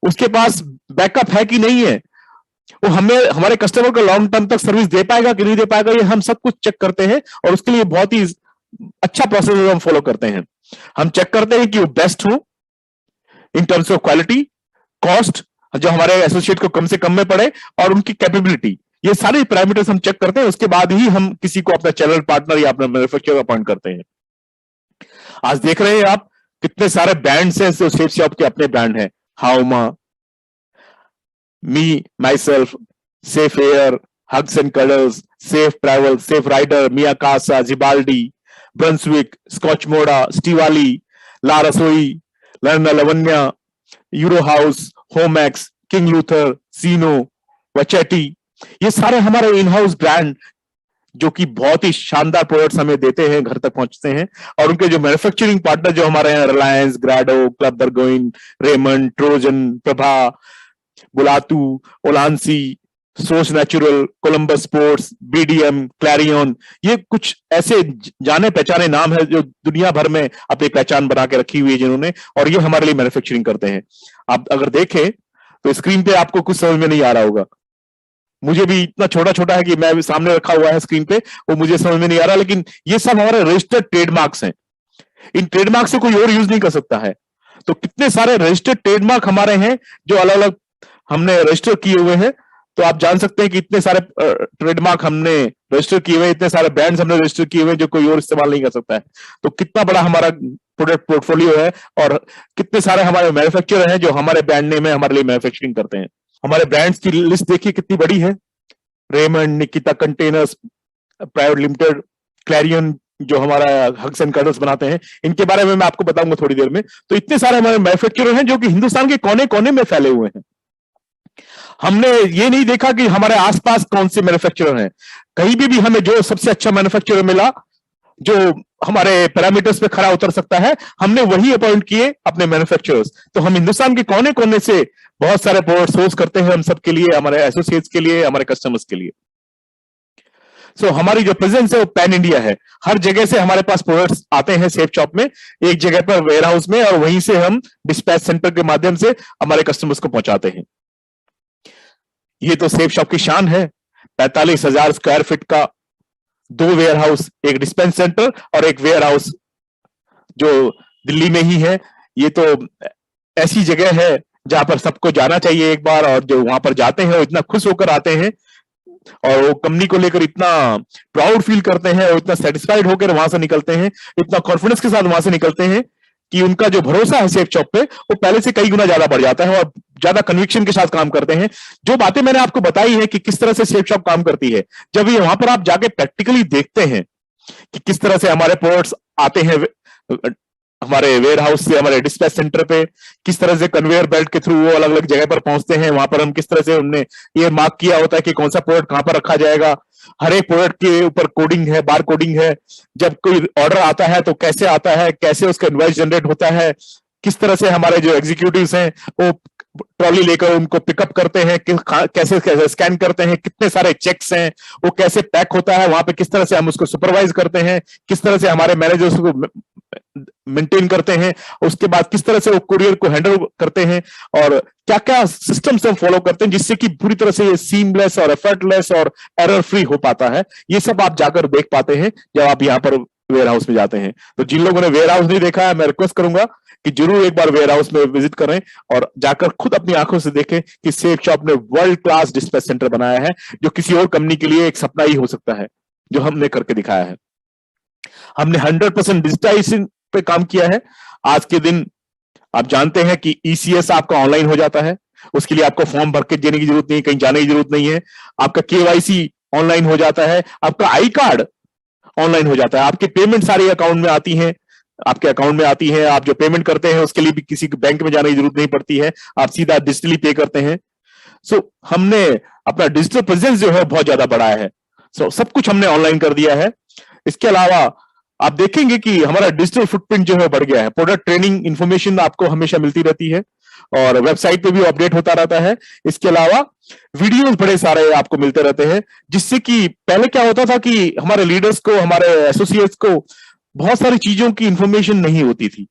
उसके पास बैकअप है कि नहीं है, वो हमें हमारे कस्टमर को लॉन्ग टर्म तक सर्विस दे पाएगा कि नहीं दे पाएगा, ये हम सब कुछ चेक करते हैं। और उसके लिए बहुत ही अच्छा प्रोसेस हम फॉलो करते हैं। हम चेक करते हैं कि वो बेस्ट हो इन टर्म्स ऑफ क्वालिटी, कॉस्ट, जो हमारे एसोसिएट को कम से कम में पड़े, और उनकी कैपेबिलिटी। ये सारे पैरामीटर्स हम चेक करते हैं, उसके बाद ही हम किसी को अपना चैनल पार्टनर या अपना मैन्युफैक्चरर अपॉइंट करते हैं। आज देख रहे हैं आप कितने सारे ब्रांड्स हैं जो सेफ शॉप के अपने ब्रांड हैं। हाउमा, मी my safe air, hugs and colours, safe travel, safe rider, Mia Casa, जिबाल्डी, ब्रंसविक, स्कॉच मोडा, स्टीवाली, ला रसोई, लर्ना लवन्या, euro house, Homax, king Luther, सीनो, वचेटी, ये सारे हमारे इन हाउस ब्रांड जो कि बहुत ही शानदार प्रोडक्ट्स हमें देते हैं, घर तक पहुंचते हैं। और उनके जो मैन्युफैक्चरिंग पार्टनर जो हमारे हैं, रिलायंस, ग्राडो, क्लब बर्गोइन, रेमंड, ट्रोजन, प्रभा, बुलातू, ओलांसी, सोच natural, Columbus sports, BDM, Clarion, ये कुछ ऐसे जाने पहचाने नाम है जो दुनिया भर में अपनी पहचान बना के रखी हुई है जिन्होंने, और ये हमारे लिए मैन्युफैक्चरिंग करते हैं। आप अगर देखें तो स्क्रीन पे आपको कुछ समझ में नहीं आ रहा होगा, मुझे भी इतना छोटा छोटा है कि मैं भी सामने रखा हुआ है स्क्रीन पे, वो मुझे समझ में नहीं आ रहा, लेकिन ये सब हमारे रजिस्टर्ड ट्रेडमार्क्स हैं। इन ट्रेडमार्क से कोई और यूज नहीं कर सकता है। तो कितने सारे रजिस्टर्ड ट्रेडमार्क हमारे हैं जो अलग अलग हमने रजिस्टर किए हुए हैं। तो आप जान सकते हैं कि इतने सारे ट्रेडमार्क हमने रजिस्टर किए हुए, इतने सारे ब्रांड्स हमने रजिस्टर किए हुए जो कोई और इस्तेमाल नहीं कर सकता है। तो कितना बड़ा हमारा प्रोडक्ट पोर्टफोलियो है, और कितने सारे हमारे मैन्युफैक्चरर हैं जो हमारे ब्रांड नेम है हमारे लिए मैन्युफैक्चरिंग करते हैं। हमारे ब्रांड्स की लिस्ट देखिए कितनी बड़ी है। Raymond, Nikita containers private limited, Clarion जो हमारा हग्स एंड कर्टल्स बनाते हैं, इनके बारे में मैं आपको बताऊंगा थोड़ी देर में। तो इतने सारे हमारे मैन्युफैक्चरर हैं जो कि हिंदुस्तान के कोने कोने में फैले हुए हैं। हमने ये नहीं देखा कि हमारे आसपास कौन से मैन्युफैक्चरर हैं, कहीं भी हमें जो सबसे अच्छा मैन्युफैक्चरर मिला जो हमारे पैरामीटर्स पे खरा उतर सकता है, हमने वही अपॉइंट किए अपने मैन्युफैक्चरर्स। तो हम हिंदुस्तान के कोने कोने से बहुत सारे प्रोडक्ट सोर्स करते हैं हम सबके लिए, हमारे एसोसिएट्स के लिए, हमारे कस्टमर्स के लिए। हमारी जो प्रेजेंस है वो पैन इंडिया है। हर जगह से हमारे पास प्रोडक्ट्स आते हैं सेफ शॉप में, एक जगह पर वेयर हाउस में, और वहीं से हम डिस्पैच सेंटर के माध्यम से हमारे कस्टमर्स को पहुंचाते हैं। ये तो सेफ शॉप की शान है। 45,000 स्क्वायर फीट का 2 वेयर हाउस, एक डिस्पेंस सेंटर और एक वेयर हाउस जो दिल्ली में ही है। ये तो ऐसी जगह है जहां पर सबको जाना चाहिए एक बार, और जो वहां पर जाते हैं वो इतना खुश होकर आते हैं और वो कंपनी को लेकर इतना प्राउड फील करते हैं और इतना सेटिस्फाइड होकर वहां से निकलते हैं, इतना कॉन्फिडेंस के साथ वहां से निकलते हैं कि उनका जो भरोसा है सेफ शॉप पे वो पहले से कई गुना ज्यादा बढ़ जाता है और ज्यादा कन्विक्शन के साथ काम करते हैं। जो बातें मैंने आपको बताई है कि किस तरह से सेफ शॉप काम करती है, जब ये वहां पर आप जाके प्रैक्टिकली देखते हैं कि किस तरह से हमारे प्रोडक्ट्स आते हैं हमारे वेयर हाउस से हमारे डिस्पैच सेंटर पे, किस तरह से कन्वेयर बेल्ट के थ्रू वो अलग अलग जगह पर पहुंचते हैं, वहां पर हम किस तरह से हमने ये मार्क किया होता है कि कौन सा प्रोडक्ट कहां पर रखा जाएगा, हर एक प्रोडक्ट के ऊपर कोडिंग है, बार कोडिंग है। जब कोई ऑर्डर आता है तो कैसे आता है, कैसे उसका इनवॉइस जनरेट होता है, किस तरह से हमारे जो एग्जीक्यूटिव्स हैं वो ट्रॉली लेकर उनको पिकअप करते हैं, कैसे कैसे स्कैन करते हैं, कितने सारे चेक्स हैं, वो कैसे पैक होता है, वहां पे किस तरह से हम उसको सुपरवाइज करते हैं, किस तरह से हमारे मैनेजर्स को मेंटेन करते हैं, उसके बाद किस तरह से वो कुरियर को हैंडल करते हैं, और क्या क्या सिस्टम्स हम फॉलो करते हैं जिससे कि पूरी तरह से ये सीमलेस और एफर्टलेस और एरर फ्री हो पाता है। ये सब आप जाकर देख पाते हैं जब आप यहाँ पर वेयर हाउस में जाते हैं। तो जिन लोगों ने वेयर हाउस नहीं देखा है, मैं रिक्वेस्ट करूंगा कि जरूर एक बार वेयर हाउस में विजिट करें और जाकर खुद अपनी आंखों से देखें कि सेफ शॉप ने वर्ल्ड क्लास डिस्पैच सेंटर बनाया है, जो किसी और कंपनी के लिए एक सपना ही हो सकता है, जो हमने करके दिखाया है। हमने 100% डिजिटाइजेशन पे काम किया है। आज के दिन आप जानते हैं कि ईसीएस आपका ऑनलाइन हो जाता है, उसके लिए आपको फॉर्म भर के देने की जरूरत नहीं, कहीं जाने की जरूरत नहीं है। आपका केवाईसी ऑनलाइन हो जाता है, आपका आई कार्ड ऑनलाइन हो जाता है, आपके पेमेंट सारी अकाउंट में आती हैं, आपके अकाउंट में आती है। आप जो पेमेंट करते हैं उसके लिए भी किसी बैंक में जाने की जरूरत नहीं पड़ती है, आप सीधा डिजिटली पे करते हैं। सो हमने अपना डिजिटल प्रेजेंस जो है बहुत ज्यादा बढ़ाया है। सब कुछ हमने ऑनलाइन कर दिया है। इसके अलावा आप देखेंगे कि हमारा डिजिटल फुटप्रिंट जो है बढ़ गया है। प्रोडक्ट ट्रेनिंग इंफॉर्मेशन आपको हमेशा मिलती रहती है और वेबसाइट पे भी अपडेट होता रहता है। इसके अलावा वीडियोस बड़े सारे आपको मिलते रहते हैं, जिससे कि पहले क्या होता था कि हमारे लीडर्स को, हमारे एसोसिएट्स को बहुत सारी चीजों की इंफॉर्मेशन नहीं होती थी,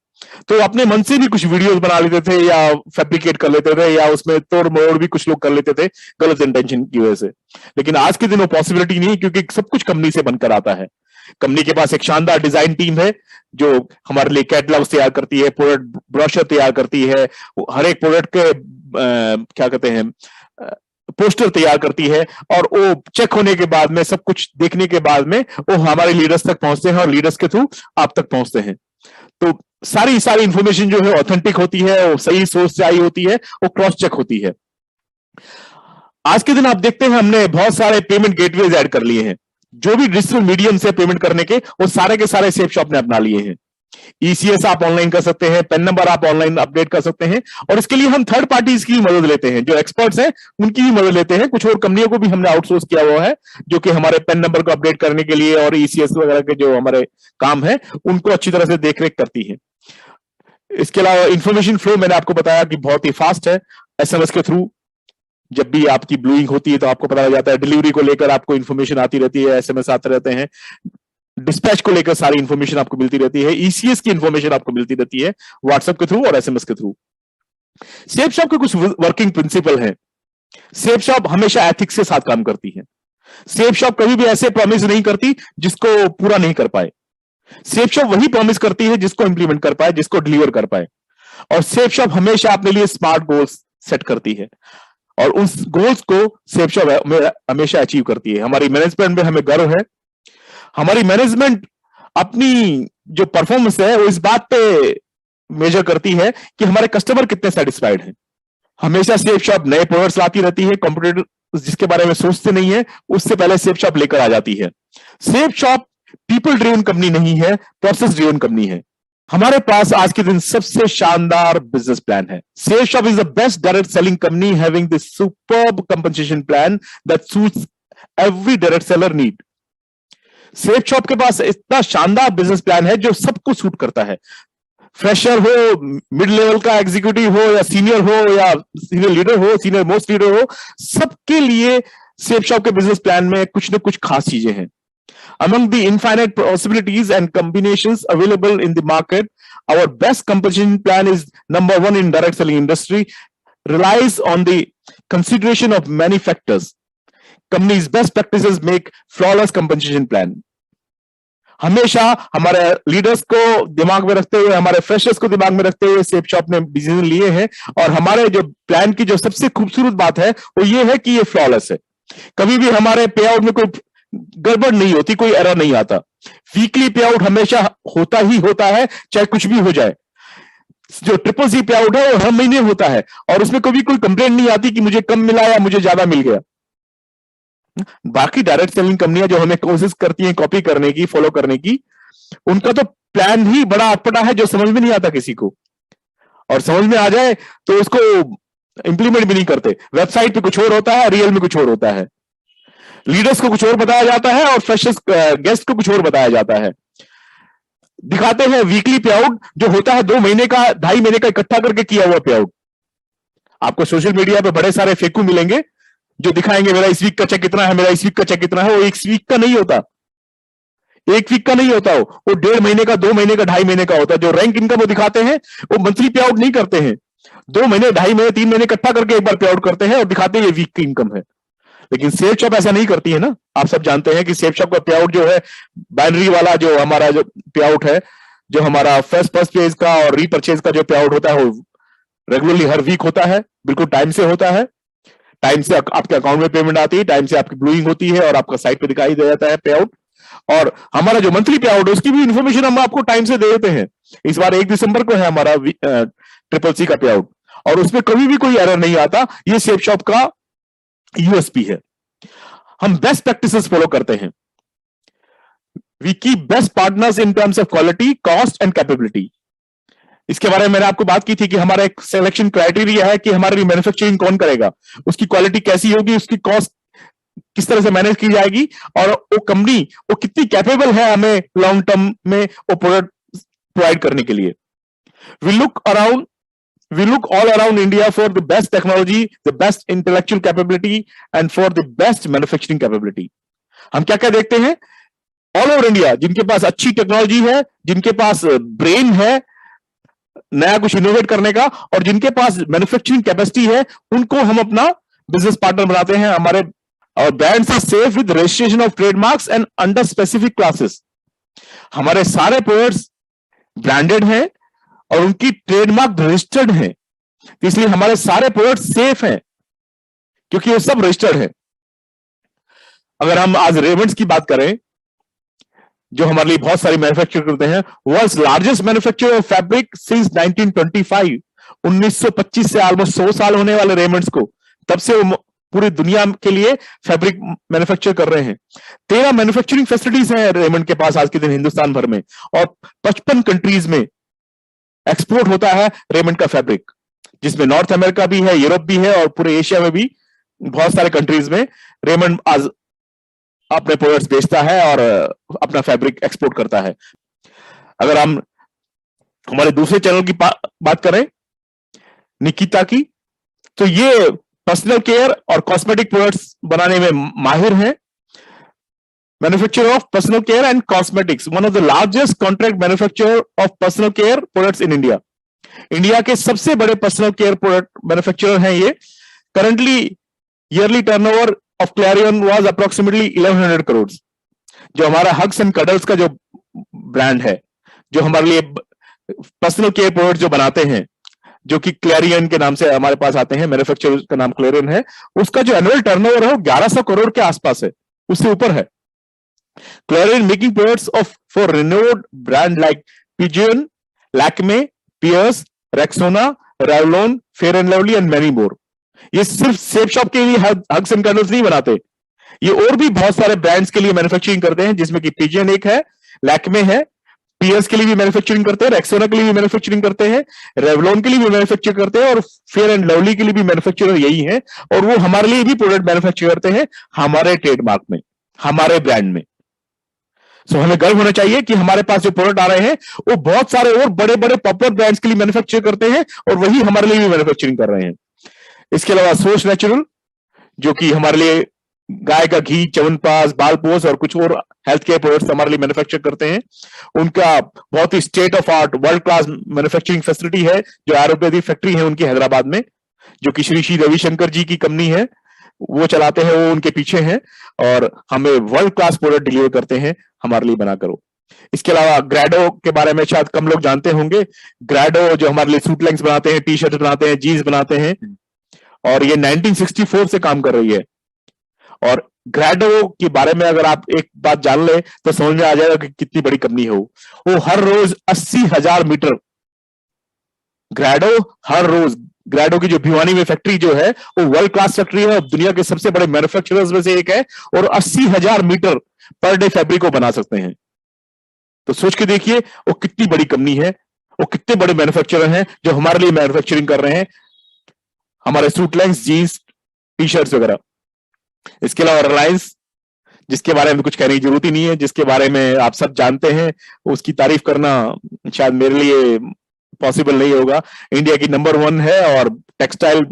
तो अपने मन से भी कुछ वीडियोस बना लेते थे या फैब्रिकेट कर लेते थे, या उसमें तोड़ मोड़ भी कुछ लोग कर लेते थे गलत इंटेंशन की वजह से। लेकिन आज के दिन वो पॉसिबिलिटी नहीं, क्योंकि सब कुछ कंपनी से बनकर आता है। कंपनी के पास एक शानदार डिजाइन टीम है जो हमारे लिए कैटलॉग तैयार करती है, प्रोडक्ट ब्रोशर तैयार करती है, हर एक प्रोडक्ट के क्या कहते हैं पोस्टर तैयार करती है, और वो चेक होने के बाद में, सब कुछ देखने के बाद में वो हमारे लीडर्स तक पहुंचते हैं और लीडर्स के थ्रू आप तक पहुंचते हैं। तो सारी इंफॉर्मेशन जो है ऑथेंटिक होती है, वो सही सोर्स से आई होती है, वो क्रॉस चेक होती है। आज के दिन आप देखते हैं हमने बहुत सारे पेमेंट गेटवेज ऐड कर लिए हैं। जो भी डिजिटल मीडियम से पेमेंट करने के, वो सारे के सारे सेफ शॉप ने अपना लिए हैं। ईसीएस आप ऑनलाइन कर सकते हैं, पेन नंबर आप ऑनलाइन अपडेट कर सकते हैं, और इसके लिए हम थर्ड पार्टीज की मदद लेते हैं, जो एक्सपर्ट्स हैं उनकी भी मदद लेते हैं। कुछ और कंपनियों को भी हमने आउटसोर्स किया हुआ है, जो कि हमारे पेन नंबर को अपडेट करने के लिए और ईसीएस वगैरह के जो हमारे काम है उनको अच्छी तरह से देखरेख करती है। इसके अलावा इंफॉर्मेशन फ्लो मैंने आपको बताया कि बहुत ही फास्ट है। एसएमएस के थ्रू जब भी आपकी ब्लूइंग होती है तो आपको पता लग जाता है, डिलीवरी को लेकर आपको इन्फॉर्मेशन आती रहती है, एसएमएस आते रहते हैं, डिस्पैच को लेकर सारी इंफॉर्मेशन आपको मिलती रहती है, ईसीएस की इंफॉर्मेशन आपको मिलती रहती है व्हाट्सएप के थ्रू और एसएमएस के थ्रू। सेफ शॉप के कुछ वर्किंग प्रिंसिपल हैं। सेफ शॉप हमेशा एथिक्स के साथ काम करती है। सेफ शॉप कभी भी ऐसे प्रॉमिस नहीं करती जिसको पूरा नहीं कर पाए। सेफ शॉप वही प्रॉमिस करती है जिसको इंप्लीमेंट कर पाए, जिसको डिलीवर कर पाए। और सेफ शॉप हमेशा अपने लिए स्मार्ट गोल्स सेट करती है और उस गोल्स को सेफ शॉप हमेशा अचीव करती है। हमारी मैनेजमेंट में हमें गर्व है। हमारी मैनेजमेंट अपनी जो परफॉर्मेंस है वो इस बात पे मेजर करती है कि हमारे कस्टमर कितने सेटिस्फाइड हैं। हमेशा सेफ शॉप नए प्रोडक्ट्स लाती रहती है, कॉम्पिटिटर जिसके बारे में सोचते नहीं है उससे पहले सेफ शॉप लेकर आ जाती है। Safe shop people driven company नहीं है, प्रोसेस ड्रिवन कंपनी है। हमारे पास आज के दिन सबसे शानदार बिजनेस प्लान है। Safe shop is the best direct selling company having this superb compensation plan that suits every direct seller need. Safe shop के पास इतना शानदार बिजनेस प्लान है जो सबको सूट करता है। फ्रेशर हो, मिड लेवल का एग्जीक्यूटिव हो, या सीनियर हो, या सीनियर लीडर हो, सीनियर मोस्ट लीडर हो, सबके लिए सेफ शॉप के बिजनेस प्लान में कुछ न कुछ खास चीजें हैं। Among the infinite possibilities and combinations available in the market, our best compensation plan is number one in direct selling industry, relies on the consideration of many factors. Company's best practices make flawless compensation plan. हमेशा हमारे leaders को दिमाग में रखते हुए, हमारे freshers को दिमाग में रखते हुए सेफ शॉप ने डिसीजन लिए हैं। और हमारे जो प्लान की जो सबसे खूबसूरत बात है वो ये है कि ये फ्लॉलेस है। कभी भी हमारे पे आउट में कोई गड़बड़ नहीं होती, कोई एरर नहीं आता। वीकली पे आउट हमेशा होता ही होता है, चाहे कुछ भी हो जाए। जो ट्रिपल सी पे आउट है वो हर महीने होता है और उसमें कभी कोई कंप्लेंट नहीं आती कि मुझे कम मिला या मुझे ज्यादा मिल गया। बाकी डायरेक्ट सेलिंग कंपनियां जो हमें कोशिश करती हैं कॉपी करने की, फॉलो करने की, उनका तो प्लान ही बड़ा अटपटा है जो समझ में नहीं आता किसी को, और समझ में आ जाए तो उसको इंप्लीमेंट भी नहीं करते। वेबसाइट पे कुछ और होता है, रियल में कुछ और होता है। लीडर्स को कुछ और बताया जाता है और फ्रेशर्स गेस्ट को कुछ और बताया जाता है। दिखाते हैं वीकली पे आउट जो होता है 2 महीने का, 2.5 महीने का इकट्ठा करके किया हुआ पे आउट। आपको सोशल मीडिया पे बड़े सारे फेकू मिलेंगे जो दिखाएंगे मेरा इस वीक का चेक कितना है, मेरा इस वीक का चेक कितना है। वो 1 वीक का नहीं होता, 1 वीक का नहीं होता, वो 1.5 महीने का, 2 महीने का, 2.5 महीने का होता है। जो रैंक इनकम वो दिखाते हैं वो मंथली पे आउट नहीं करते हैं, 2 महीने, 2.5 महीने, 3 महीने इकट्ठा करके एक बार पे आउट करते हैं और दिखाते हैं ये वीक की इनकम है। लेकिन सेफ शॉप ऐसा नहीं करती है ना। आप सब जानते हैं कि सेफ शॉप का पे आउट जो है, बाइनरी वाला जो हमारा जो पे आउट है, जो हमारा फर्स्ट परचेज का और रीपरचेज का जो पे आउट होता है वो रेगुलरली हर वीक होता है, बिल्कुल टाइम से होता है। टाइम से आपके अकाउंट में पेमेंट आती है, टाइम से आपकी ब्लूइंग होती है और आपका साइट पे दिखाई दे जाता है पे आउट। और हमारा जो मंथली पे आउट है उसकी भी इंफॉर्मेशन हम आपको टाइम से दे देते हैं। इस बार 1 दिसंबर को है हमारा ट्रिपल सी का पे आउट, और उसमें कभी भी कोई एरर नहीं आता। ये सेफ शॉप का यूएसपी है। हम बेस्ट प्रैक्टिसेस फॉलो करते हैं। We keep best partners in terms of quality, cost and capability. इसके बारे में मैंने आपको बात की थी कि हमारा एक सिलेक्शन क्राइटेरिया है कि हमारी मैन्युफैक्चरिंग कौन करेगा, उसकी क्वालिटी कैसी होगी, उसकी कॉस्ट किस तरह से मैनेज की जाएगी, और वो कंपनी वो कितनी कैपेबल है हमें लॉन्ग टर्म में वो प्रोडक्ट प्रोवाइड करने के लिए। We look all around India for the best technology, the best intellectual capability and for the best manufacturing capability. हम क्या क्या देखते हैं? ऑल ओवर इंडिया जिनके पास अच्छी टेक्नोलॉजी है, जिनके पास ब्रेन है नया कुछ इनोवेट करने का, और जिनके पास मैन्युफैक्चरिंग कैपेसिटी है, उनको हम अपना बिजनेस पार्टनर बनाते हैं। हमारे और brands are safe with registration of trademarks and under specific classes. हमारे सारे प्रोडक्ट्स ब्रांडेड हैं और उनकी ट्रेडमार्क रजिस्टर्ड है, इसलिए हमारे सारे प्रोडक्ट सेफ हैं क्योंकि वो सब रजिस्टर्ड है। अगर हम आज रेमंड्स की बात करें जो हमारे लिए बहुत सारी मैन्युफैक्चर करते हैं, world's largest manufacturer of fabric since 1925, 1925 से ऑलमोस्ट 100 साल होने वाले रेमंड्स को, तब से वो पूरी दुनिया के लिए फैब्रिक मैन्युफैक्चर कर रहे हैं। 13 मैन्युफैक्चरिंग फैसिलिटीज हैं रेमंड के पास आज के दिन हिंदुस्तान भर में, और 55 कंट्रीज में एक्सपोर्ट होता है रेमंड का फैब्रिक, जिसमें नॉर्थ अमेरिका भी है, यूरोप भी है, और पूरे एशिया में भी बहुत सारे कंट्रीज में रेमंड आज अपने प्रोडक्ट्स बेचता है और अपना फैब्रिक एक्सपोर्ट करता है। अगर हम हमारे दूसरे चैनल की बात करें निकिता की, तो ये पर्सनल केयर और कॉस्मेटिक प्रोडक्ट्स बनाने में माहिर हैं। Manufacturer of personal care and cosmetics, one of the largest contract manufacturer of personal care products in India. India के सबसे बड़े पर्सनल केयर प्रोडक्ट मैन्युफैक्चरर हैं ये। Currently yearly turnover of Clarion was approximately 1100 crore. जो हमारा हग्स एंड कडल्स का जो brand है, जो हमारे लिए पर्सनल केयर प्रोडक्ट जो बनाते हैं, जो कि क्लैरियन के नाम से हमारे पास आते हैं, मैन्युफैक्चरर का नाम क्लैरियन है, उसका जो एनुअल टर्नओवर है वो 1100 करोड़ के आसपास है, उससे ऊपर है। Clarion making products of for renowned brand like Pigeon, Lakme, Pears, Rexona, Revlon, Fair and Lovely and many more. ये सिर्फ सेफ शॉप के लिए हग्स एंड कडल्स नहीं बनाते, ये और भी बहुत सारे ब्रांड्स के लिए मैन्युफैक्चरिंग करते हैं, जिसमें कि पिजियन एक है, लैक्मे है, पियर्स के लिए भी मैन्युफैक्चरिंग करते हैं, रेक्सोना के लिए भी मैन्युफैक्चरिंग करते हैं, रेवलॉन के लिए भी मैन्युफैक्चर करते हैं, और फेयर एंड लवली के लिए भी मैन्युफैक्चरर यही है, और वो हमारे लिए भी प्रोडक्ट मैन्युफैक्चर करते हैं हमारे ट्रेडमार्क में, हमारे ब्रांड में। सो हमें गर्व होना चाहिए कि हमारे पास जो प्रोडक्ट आ रहे हैं वो बहुत सारे और बड़े बड़े पॉपुलर ब्रांड्स के लिए मैन्युफैक्चर करते हैं, और वही हमारे लिए भी मैन्युफैक्चरिंग कर रहे हैं। इसके अलावा सोच नेचुरल, जो कि हमारे लिए गाय का घी, च्यवनप्राश, बालपोष और कुछ और हेल्थ केयर प्रोडक्ट्स हमारे लिए मैन्युफैक्चर करते हैं। उनका बहुत ही state of art world class manufacturing facility है, जो आयुर्वेदिक फैक्ट्री है उनकी हैदराबाद में, जो कि श्री श्री रविशंकर जी की कंपनी है, वो चलाते हैं, वो उनके पीछे हैं, और हमें वर्ल्ड क्लास प्रोडक्ट डिलीवर करते हैं हमारे लिए बना करो। इसके अलावा ग्रैडो के बारे में शायद कम लोग जानते होंगे। ग्रैडो जो हमारे लिए सूट लेंग्स बनाते हैं, टी शर्ट बनाते हैं, जीन्स बनाते हैं, और ये 1964 से काम कर रही है। और ग्रैडो के बारे में अगर आप एक बात जान ले तो समझ में आ जाएगा कि कितनी बड़ी कंपनी है वो हर रोज 80,000 मीटर ग्रैडो की जो भिवानी में फैक्ट्री जो है वो वर्ल्ड क्लास फैक्ट्री है, दुनिया के सबसे बड़े मैन्युफैक्चरर्स में से एक है, और 80,000 मीटर पर डे फैब्रिक को बना सकते हैं। तो सोच के देखिए वो कितनी बड़ी कंपनी है, वो कितने बड़े मैन्युफैक्चरर हैं जो हमारे लिए मैन्युफैक्चरिंग कर रहे हैं हमारे suit lengths, jeans, T shirts वगैरह। इसके अलावा रिलायंस, जिसके बारे में कुछ कहने की जरूरत ही नहीं है, जिसके बारे में आप सब जानते हैं, उसकी तारीफ करना शायद मेरे लिए पॉसिबल नहीं होगा। इंडिया की नंबर 1 है, और टेक्सटाइल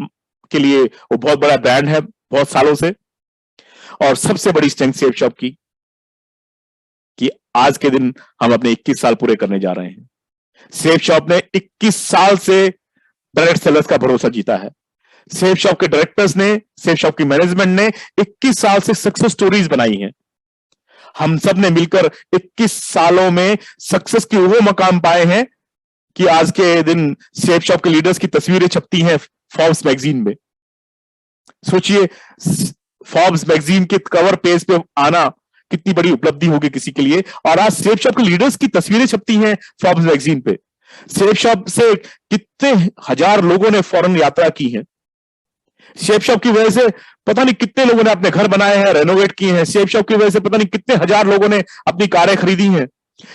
के लिए वो बहुत बड़ा ब्रांड है बहुत सालों से। और सबसे बड़ी स्ट्रेंथ सेफ शॉप की कि आज के दिन हम अपने 21 साल पूरे करने जा रहे हैं। सेफ शॉप ने 21 साल से डायरेक्ट सेलर्स का भरोसा जीता है। सेफ शॉप के डायरेक्टर्स ने, सेफ शॉप की मैनेजमेंट ने 21 साल से सक्सेस स्टोरीज बनाई हैं। हम सब ने मिलकर 21 सालों में सक्सेस के वो मकाम पाए हैं कि आज के दिन सेफ शॉप के लीडर्स की तस्वीरें छपती हैं फोर्ब्स मैगजीन में। सोचिए, फोर्ब्स मैगजीन के कवर पेज पे आना कितनी बड़ी उपलब्धि होगी किसी के लिए। और आज सेफ शॉप के लीडर्स की तस्वीरें छपती हैं फोर्ब्स मैगजीन पे। सेफ शॉप से कितने हजार लोगों ने फॉरेन यात्रा की है। सेफ शॉप की वजह से पता नहीं कितने लोगों ने अपने घर बनाए हैं, रेनोवेट किए हैं। सेफ शॉप की वजह से पता नहीं कितने हजार लोगों ने अपनी कारें खरीदी हैं।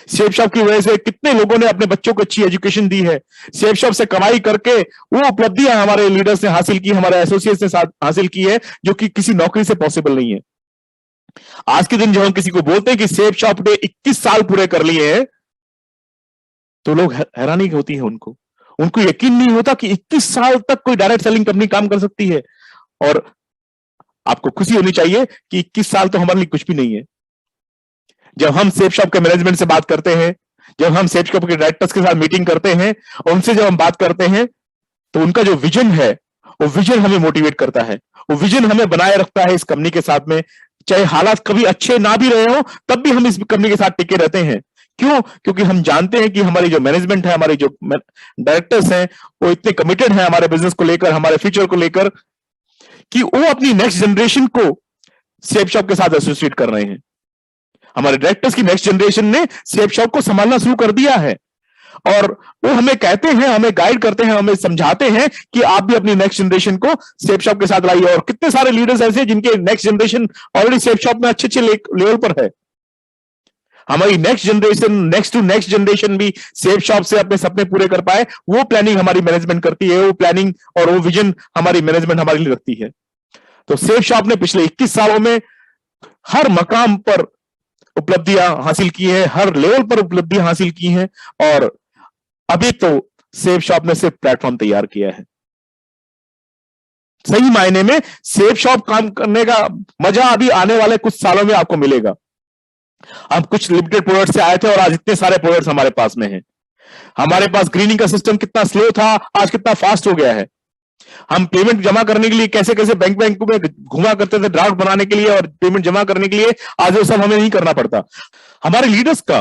सेफ शॉप की वजह से कितने लोगों ने अपने बच्चों को अच्छी एजुकेशन दी है। सेफ शॉप से कमाई करके वो उपलब्धियां हमारे लीडर्स ने हासिल की, हमारे एसोसिएट्स ने हासिल की है, जो कि किसी नौकरी से पॉसिबल नहीं है। आज के दिन जब हम किसी को बोलते हैं कि सेफ शॉप ने 21 साल पूरे कर लिए हैं, तो लोग हैरानी होती है उनको। उनको यकीन नहीं होता कि 21 साल तक कोई डायरेक्ट सेलिंग कंपनी काम कर सकती है। और आपको खुशी होनी चाहिए कि 21 साल तो हमारे लिए कुछ भी नहीं है। जब हम सेफ शॉप के मैनेजमेंट से बात करते हैं, जब हम सेफ शॉप के डायरेक्टर्स के साथ मीटिंग करते हैं, और उनसे जब हम बात करते हैं, तो उनका जो विजन है, वो विजन हमें मोटिवेट करता है। वो विजन हमें बनाए रखता है इस कंपनी के साथ में। चाहे हालात कभी अच्छे ना भी रहे हो, तब भी हम इस कंपनी के साथ टिके रहते हैं। क्यों? क्योंकि हम जानते हैं कि हमारी जो मैनेजमेंट है, हमारे जो डायरेक्टर्स हैं, वो इतने कमिटेड हैं हमारे बिजनेस को लेकर, हमारे फ्यूचर को लेकर, कि वो अपनी नेक्स्ट जनरेशन को सेफ शॉप के साथ एसोसिएट कर रहे हैं। हमारे डायरेक्टर्स की नेक्स्ट जनरेशन ने सेफ शॉप को संभालना शुरू कर दिया है, और वो हमें कहते हैं, हमें गाइड करते हैं, हमें समझाते हैं कि आप भी अपनी नेक्स्ट जनरेशन को सेफ शॉप के साथ लाइए। और कितने सारे लीडर्स ऐसे हैं जिनके next generation already Safe Shop में अच्छे लेवल पर है। हमारी next generation, next to next generation भी सेफ शॉप से अपने सपने पूरे कर पाए, वो प्लानिंग हमारी मैनेजमेंट करती है। वो प्लानिंग और वो विजन हमारी मैनेजमेंट हमारे लिए रखती है। तो सेफ शॉप ने पिछले 21 सालों में हर मकाम पर उपलब्धियां हासिल की है, हर लेवल पर उपलब्धियां हासिल की हैं, और अभी तो सेफ शॉप ने सिर्फ प्लेटफॉर्म तैयार किया है। सही मायने में सेफ शॉप काम करने का मजा अभी आने वाले कुछ सालों में आपको मिलेगा। हम कुछ लिमिटेड प्रोडक्ट से आए थे, और आज इतने सारे प्रोडक्ट्स हमारे पास में हैं। हमारे पास ग्रीनिंग का सिस्टम कितना स्लो था, आज कितना फास्ट हो गया है। हम पेमेंट जमा करने के लिए कैसे कैसे बैंक में घुमा करते थे ड्राफ्ट बनाने के लिए और पेमेंट जमा करने के लिए, आज वो सब हमें नहीं करना पड़ता। हमारे लीडर्स का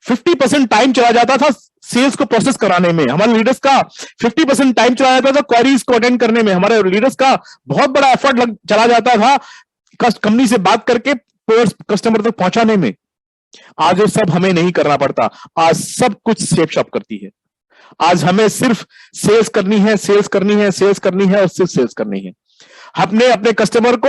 50% टाइम चला जाता था सेल्स को प्रोसेस कराने में। हमारे लीडर्स का 50% टाइम चला जाता था क्वेरीज को अटेंड करने में। हमारे लीडर्स का बहुत बड़ा एफर्ट चला जाता था कंपनी से बात करके कस्टमर तक पहुंचाने में। आज वो सब हमें नहीं करना पड़ता, आज सब कुछ सेफ शॉप करती है। आज हमें सिर्फ सेल्स करनी है, सेल्स करनी है, सेल्स करनी है, और सिर्फ सेल्स करनी है। हमने अपने कस्टमर को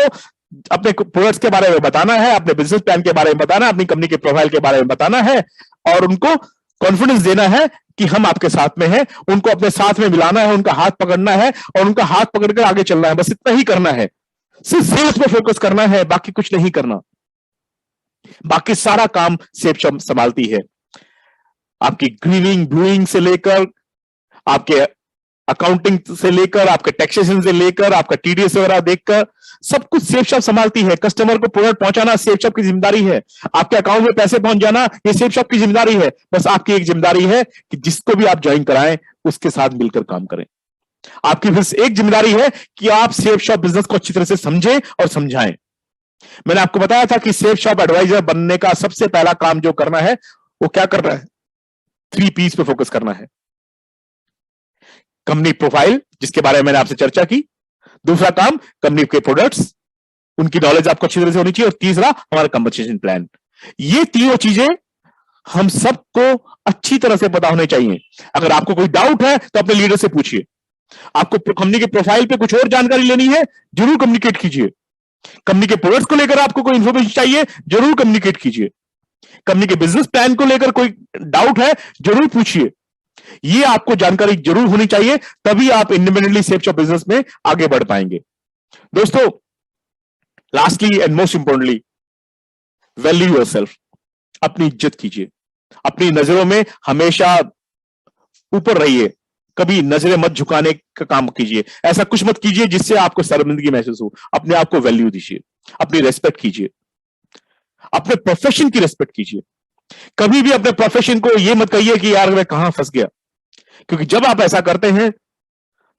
अपने प्रोडक्ट्स के बारे में बताना है, अपने बिजनेस प्लान के बारे में बताना है, अपनी कंपनी के प्रोफाइल के बारे में बताना है, और उनको कॉन्फिडेंस देना है कि हम आपके साथ में हैं। उनको अपने साथ में मिलाना है, उनका हाथ पकड़ना है, और उनका हाथ पकड़कर आगे चलना है। बस इतना ही करना है, सिर्फ सेल्स पे फोकस करना है, बाकी कुछ नहीं करना। बाकी सारा काम सेफ शॉप संभालती है। आपकी ग्रीनिंग ब्लूइंग से लेकर, आपके अकाउंटिंग से लेकर, आपके टैक्सेशन से लेकर, आपका टीडीएस वगैरह देखकर, सब कुछ सेफ शॉप संभालती है। कस्टमर को प्रोडक्ट पहुंचाना सेफ शॉप की जिम्मेदारी है। आपके अकाउंट में पैसे पहुंच जाना, ये सेफ शॉप की जिम्मेदारी है। बस आपकी एक जिम्मेदारी है कि जिसको भी आप ज्वाइन कराएं, उसके साथ मिलकर काम करें। आपकी बस एक जिम्मेदारी है कि आप सेफ शॉप बिजनेस को अच्छी तरह से समझें और समझाएं। मैंने आपको बताया था कि सेफ शॉप एडवाइजर बनने का सबसे पहला काम जो करना है, वो क्या करना है? 3 P's पे फोकस करना है। कंपनी प्रोफाइल, जिसके बारे में मैंने आपसे चर्चा की। दूसरा काम, कंपनी के प्रोडक्ट्स, उनकी नॉलेज आपको अच्छी तरह से होनी चाहिए। और तीसरा, हमारा कंपनसेशन प्लान। ये तीनों चीजें हम सबको अच्छी तरह से पता होने चाहिए। अगर आपको कोई डाउट है तो अपने लीडर से पूछिए। आपको कंपनी के प्रोफाइल पे कुछ और जानकारी लेनी है, जरूर कम्युनिकेट कीजिए। कंपनी के प्रोडक्ट्स को लेकर आपको कोई इंफॉर्मेशन चाहिए, जरूर कम्युनिकेट कीजिए। कंपनी के बिजनेस प्लान को लेकर कोई डाउट है, जरूर पूछिए। ये आपको जानकारी जरूर होनी चाहिए, तभी आप इंडिपेंडेंटली सेफ शॉप बिजनेस में आगे बढ़ पाएंगे। दोस्तों, lastly and most importantly, value yourself. अपनी इज्जत कीजिए। अपनी नजरों में हमेशा ऊपर रहिए। कभी नजरें मत झुकाने का काम कीजिए। ऐसा कुछ मत कीजिए जिससे आपको शर्मिंदगी महसूस हो। अपने आप को वैल्यू दीजिए, अपनी रेस्पेक्ट कीजिए, अपने प्रोफेशन की रेस्पेक्ट कीजिए। कभी भी अपने प्रोफेशन को यह मत कहिए कि यार मैं कहां फंस गया, क्योंकि जब आप ऐसा करते हैं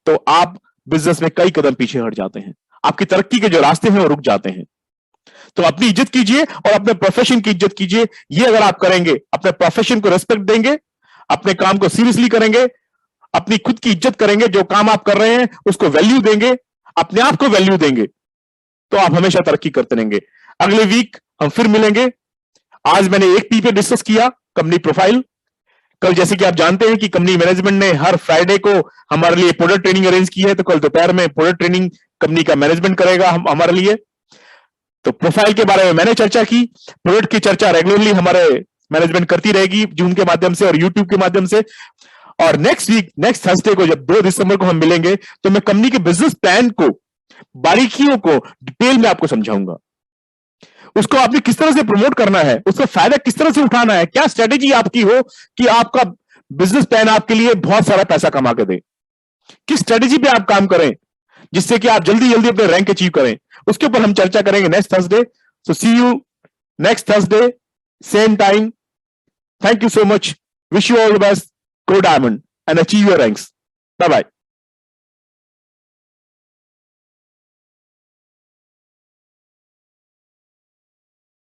तो आप बिजनेस में कई कदम पीछे हट जाते हैं। आपकी तरक्की के जो रास्ते हैं वो रुक जाते हैं। तो अपनी इज्जत कीजिए और अपने प्रोफेशन की इज्जत कीजिए। ये अगर आप करेंगे, अपने प्रोफेशन को रेस्पेक्ट देंगे, अपने काम को सीरियसली करेंगे, अपनी खुद की इज्जत करेंगे, जो काम आप कर रहे हैं उसको वैल्यू देंगे, अपने आप को वैल्यू देंगे, तो आप हमेशा तरक्की करते रहेंगे। अगले वीक हम फिर मिलेंगे। आज मैंने एक पी पे डिस्कस किया, कंपनी प्रोफाइल। कल जैसे कि आप जानते हैं कि कंपनी मैनेजमेंट ने हर फ्राइडे को हमारे लिए प्रोडक्ट ट्रेनिंग अरेंज की है, तो कल दोपहर में प्रोडक्ट ट्रेनिंग कंपनी का मैनेजमेंट करेगा हमारे लिए। तो प्रोफाइल के बारे में मैंने चर्चा की, प्रोडक्ट की चर्चा रेगुलरली हमारे मैनेजमेंट करती रहेगी जूम के माध्यम से और यूट्यूब के माध्यम से। और नेक्स्ट वीक, नेक्स्ट थर्सडे को, जब 2 दिसंबर को हम मिलेंगे, तो मैं कंपनी के बिजनेस प्लान को, बारीकियों को डिटेल में आपको समझाऊंगा। उसको आपने किस तरह से प्रमोट करना है, उसका फायदा किस तरह से उठाना है, क्या स्ट्रेटेजी आपकी हो कि आपका बिजनेस प्लान आपके लिए बहुत सारा पैसा कमा के दे, किस स्ट्रेटेजी पे आप काम करें जिससे कि आप जल्दी जल्दी अपने रैंक अचीव करें, उसके ऊपर हम चर्चा करेंगे next Thursday. So see you next Thursday, same time. Thank you so much, wish you all the best, go diamond and achieve your ranks. Bye bye.